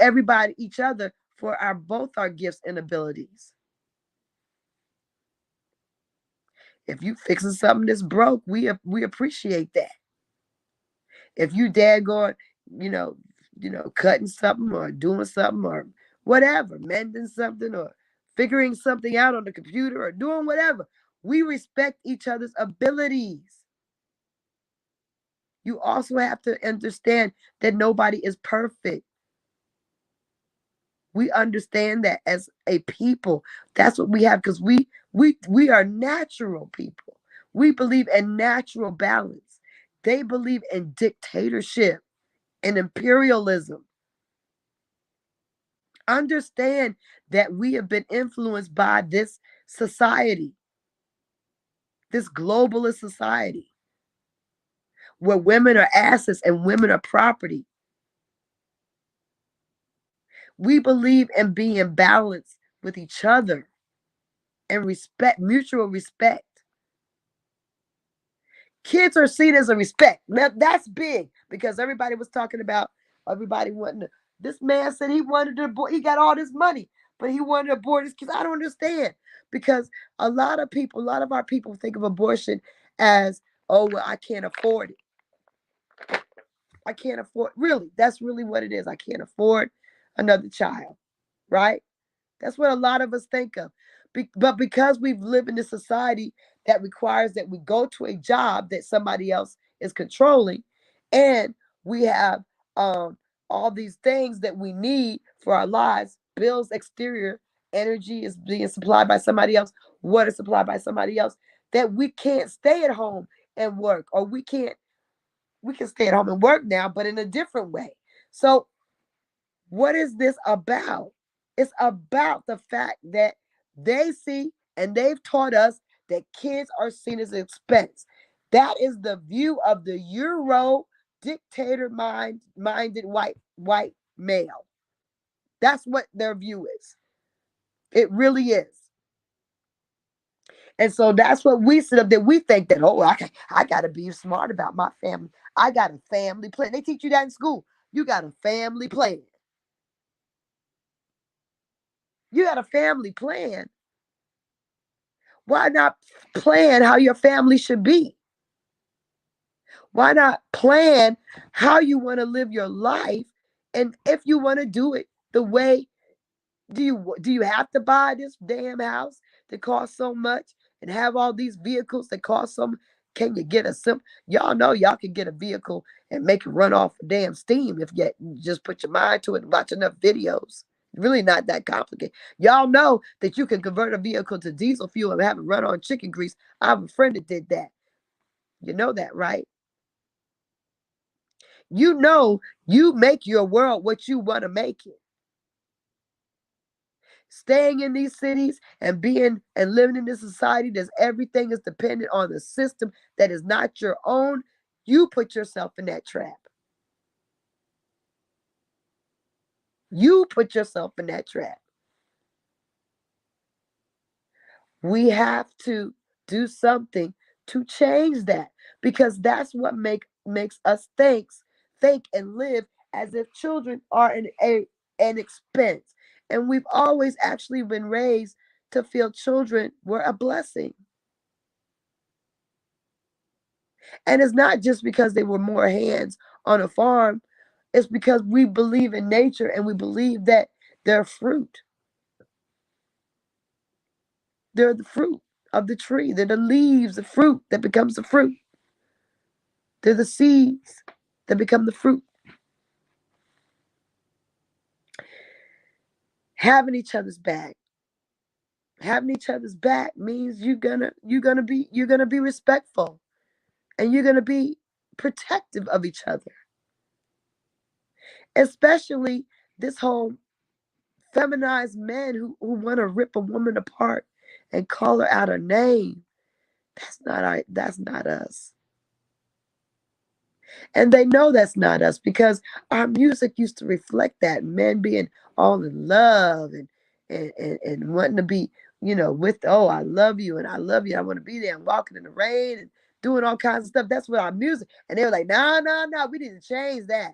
everybody, each other, for both our gifts and abilities. If you fixing something that's broke, we appreciate that. If you daggone, cutting something or doing something or whatever, mending something or figuring something out on the computer or doing whatever, we respect each other's abilities. You also have to understand that nobody is perfect. We understand that as a people. That's what we have, because we are natural people. We believe in natural balance. They believe in dictatorship and imperialism. Understand that we have been influenced by this society, this globalist society, where women are assets and women are property. We believe in being balanced with each other and respect, mutual respect. Kids are seen as a respect. Now, that's big, because everybody was talking about everybody wanting to. This man said he wanted to abort. He got all this money, but he wanted to abort his kids. I don't understand, because a lot of our people think of abortion as, oh, well, I can't afford it. I can't afford. Really, that's really what it is. I can't afford another child, right? That's what a lot of us think of. But because we've lived in a society that requires that we go to a job that somebody else is controlling, and we have all these things that we need for our lives, bills, exterior, energy is being supplied by somebody else, water supplied by somebody else, that we can't stay at home and work, or we can stay at home and work now, but in a different way. So what is this about? It's about the fact that they see and they've taught us that kids are seen as an expense. That is the view of the Euro dictator minded white male. That's what their view is. It really is. And so that's what we sit up there. We think that, oh, I got to be smart about my family. I got a family plan. They teach you that in school. You got a family plan. You got a family plan. Why not plan how your family should be? Why not plan how you want to live your life? And if you want to do it the way, do you have to buy this damn house that costs so much and have all these vehicles that cost so much? Can you get y'all know y'all can get a vehicle and make it run off damn steam if you just put your mind to it and watch enough videos. Really not that complicated. Y'all know that you can convert a vehicle to diesel fuel and have it run on chicken grease. I have a friend that did that. You know that, right? You know, you make your world what you want to make it. Staying in these cities and being and living in this society that everything is dependent on the system that is not your own, you put yourself in that trap. You put yourself in that trap. We have to do something to change that, because that's what makes us think and live as if children are an expense. And we've always actually been raised to feel children were a blessing. And it's not just because they were more hands on a farm. It's because we believe in nature and we believe that they're fruit. They're the fruit of the tree. They're the leaves, the fruit that becomes the fruit. They're the seeds that become the fruit. Having each other's back. Having each other's back means you're gonna be respectful, and you're gonna be protective of each other. Especially this whole feminized men who want to rip a woman apart and call her out her name. That's not us. And they know that's not us because our music used to reflect that. Men being all in love and wanting to be, with, oh, I love you and I love you. I want to be there and walking in the rain and doing all kinds of stuff. That's what our music. And they were like, no, we need to change that.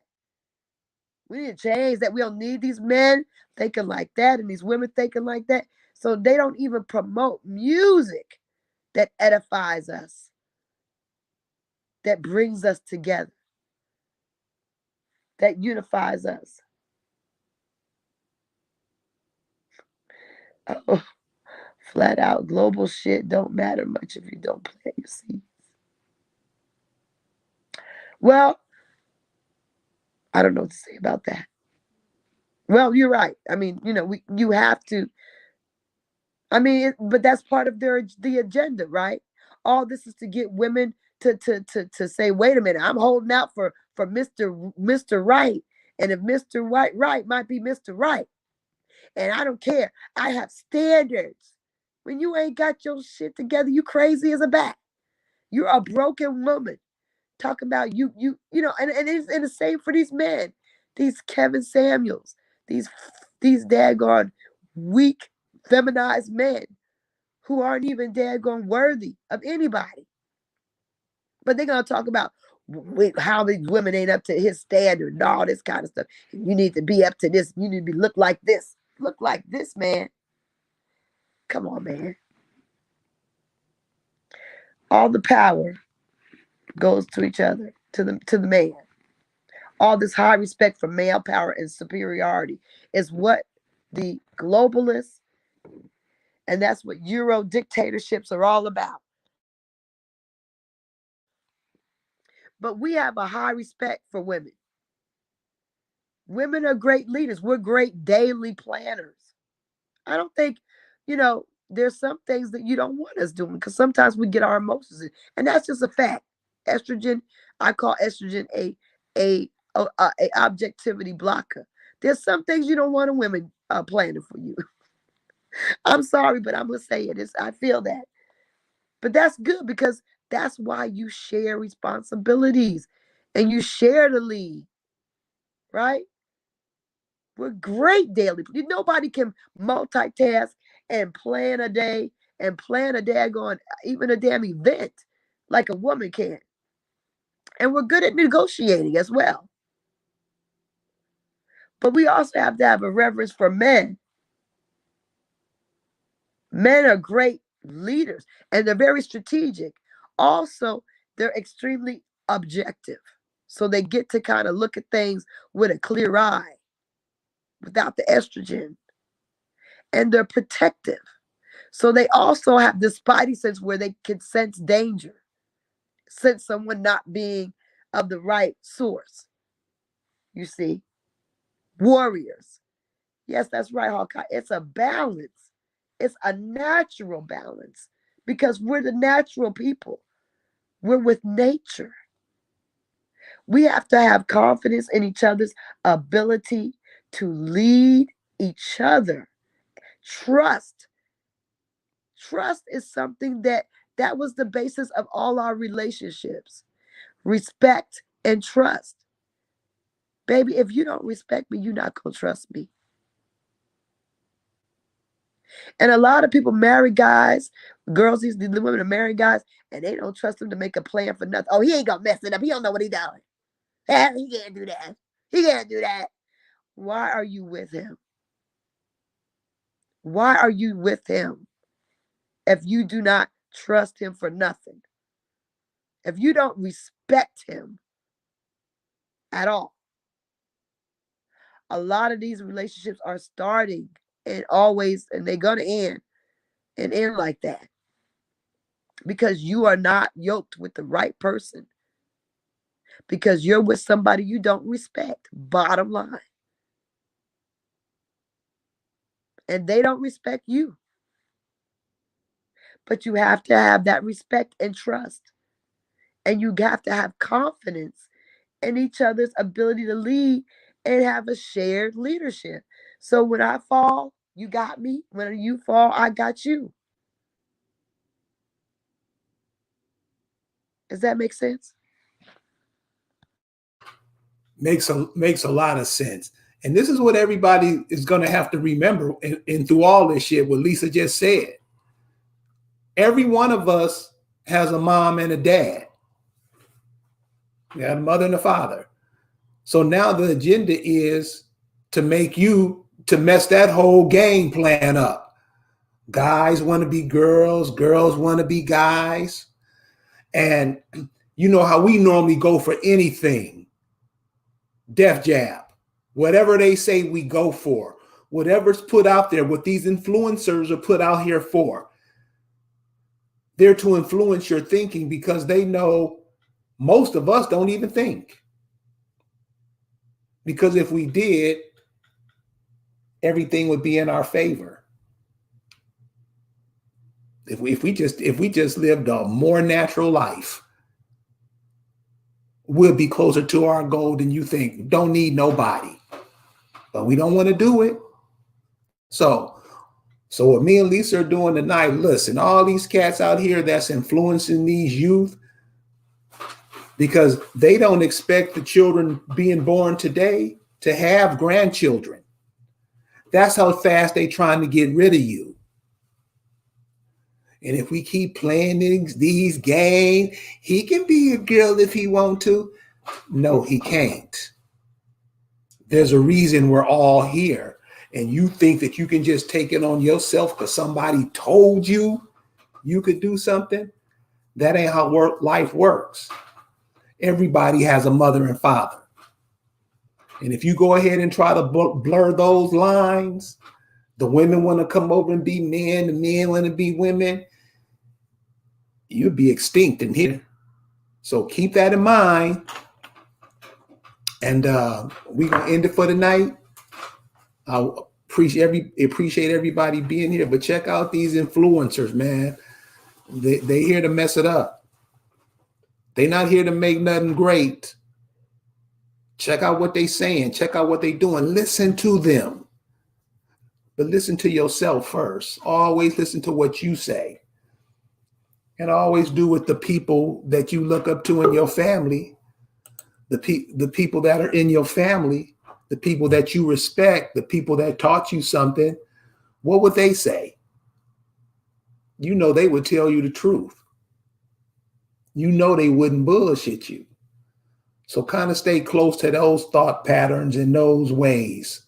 We need to change that. We don't need these men thinking like that and these women thinking like that. So they don't even promote music that edifies us, that brings us together, that unifies us. Oh, flat out, global shit don't matter much if you don't plant your seeds. Well, I don't know what to say about that. Well, you're right. I mean, you have to. I mean, but that's part of the agenda, right? All this is to get women to say, wait a minute, I'm holding out for Mr. Right, and if Mr. Right might be Mr. Right, and I don't care. I have standards. When you ain't got your shit together, you crazy as a bat. You're a broken woman. Talking about and it's the same for these men, these Kevin Samuels, these daggone weak, feminized men who aren't even daggone worthy of anybody. But they're gonna talk about how these women ain't up to his standard and all this kind of stuff. You need to be up to this. You need to look like this. Look like this, man. Come on, man. All the power goes to each other, to the man. All this high respect for male power and superiority is what the globalists, and that's what Euro dictatorships are all about. But we have a high respect for women. Women are great leaders. We're great daily planners. I don't think, there's some things that you don't want us doing because sometimes we get our emotions in, and that's just a fact. Estrogen, I call estrogen a objectivity blocker. There's some things you don't want a woman planning for you. I'm sorry, but I'm gonna say it. I feel that, but that's good because that's why you share responsibilities and you share the lead, right? We're great daily. Nobody can multitask and plan a day and plan a daggone, even a damn event like a woman can. And we're good at negotiating as well. But we also have to have a reverence for men. Men are great leaders and they're very strategic. Also, they're extremely objective. So they get to kind of look at things with a clear eye without the estrogen. And they're protective. So they also have this spidey sense where they can sense danger, sense someone not being of the right source. You see, warriors. Yes, that's right, Hawkeye. It's a balance. It's a natural balance because we're the natural people. We're with nature. We have to have confidence in each other's ability to lead each other. Trust. Trust is something that was the basis of all our relationships. Respect and trust. Baby, if you don't respect me, you're not going to trust me. And a lot of people marry guys, girls, these women are marrying guys, and they don't trust them to make a plan for nothing. Oh, he ain't going to mess it up. He don't know what he's doing. He can't do that. He can't do that. Why are you with him? Why are you with him if you do not trust him for nothing? If you don't respect him at all? A lot of these relationships are starting and they're going to end like that because you are not yoked with the right person, because you're with somebody you don't respect, bottom line. And they don't respect you. But you have to have that respect and trust. And you have to have confidence in each other's ability to lead and have a shared leadership. So when I fall, you got me. When you fall, I got you. Does that make sense? Makes a lot of sense. And this is what everybody is going to have to remember. And through all this shit, what Lisa just said, every one of us has a mom and a dad. We have a mother and a father. So now the agenda is to mess that whole game plan up. Guys want to be girls, girls want to be guys. And you know how we normally go for anything. Def jab. Whatever they say, we go for. Whatever's put out there, what these influencers are put out here for. They're to influence your thinking because they know most of us don't even think. Because if we did, everything would be in our favor. If we just lived a more natural life, we'll be closer to our goal than you think. Don't need nobody. But we don't want to do it. So what me and Lisa are doing tonight, listen, all these cats out here that's influencing these youth, because they don't expect the children being born today to have grandchildren. That's how fast they trying to get rid of you. And if we keep playing these games, he can be a girl if he want to. No, he can't. There's a reason we're all here. And you think that you can just take it on yourself because somebody told you you could do something? That ain't how life works. Everybody has a mother and father. And if you go ahead and try to blur those lines, the women want to come over and be men, the men want to be women, you'd be extinct in here. So keep that in mind. And we're going to end it for tonight. I appreciate everybody being here, but check out these influencers, man. They here to mess it up. They're not here to make nothing great. Check out what they saying. Check out what they doing. Listen to them. But listen to yourself first. Always listen to what you say. And always do with the people that you look up to in your family. The people that are in your family, the people that you respect, the people that taught you something. What would they say? You know they would tell you the truth. You know they wouldn't bullshit you. So kind of stay close to those thought patterns and those ways,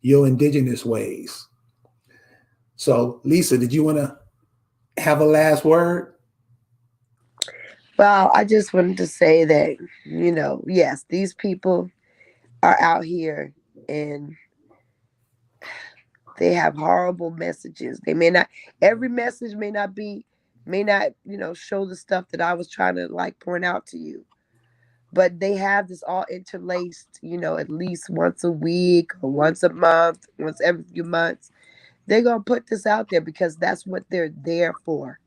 your indigenous ways. So, Lisa, did you want to have a last word? Well, I just wanted to say that, yes, these people are out here and they have horrible messages. Every message may not, show the stuff that I was trying to point out to you. But they have this all interlaced, at least once a week or once a month, once every few months. They're going to put this out there because that's what they're there for.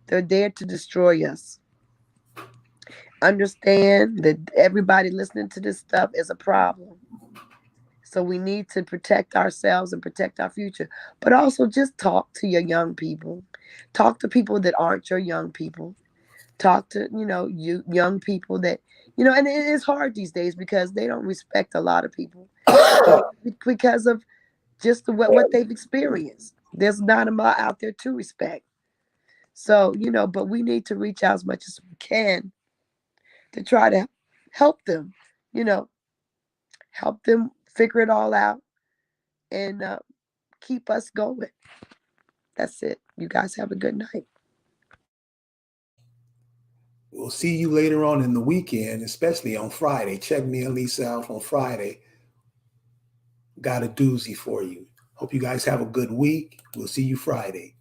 They're there to destroy us. Understand that everybody listening to this stuff is a problem. So we need to protect ourselves and protect our future. But also just talk to your young people. Talk to people that aren't your young people. Talk to, you young people that, and it is hard these days because they don't respect a lot of people because of just what they've experienced. There's not a lot out there to respect. So, but we need to reach out as much as we can to try to help them, help them figure it all out and keep us going. That's it. You guys have a good night. We'll see you later on in the weekend, especially on Friday. Check me and Lisa out on Friday. Got a doozy for you. Hope you guys have a good week. We'll see you Friday.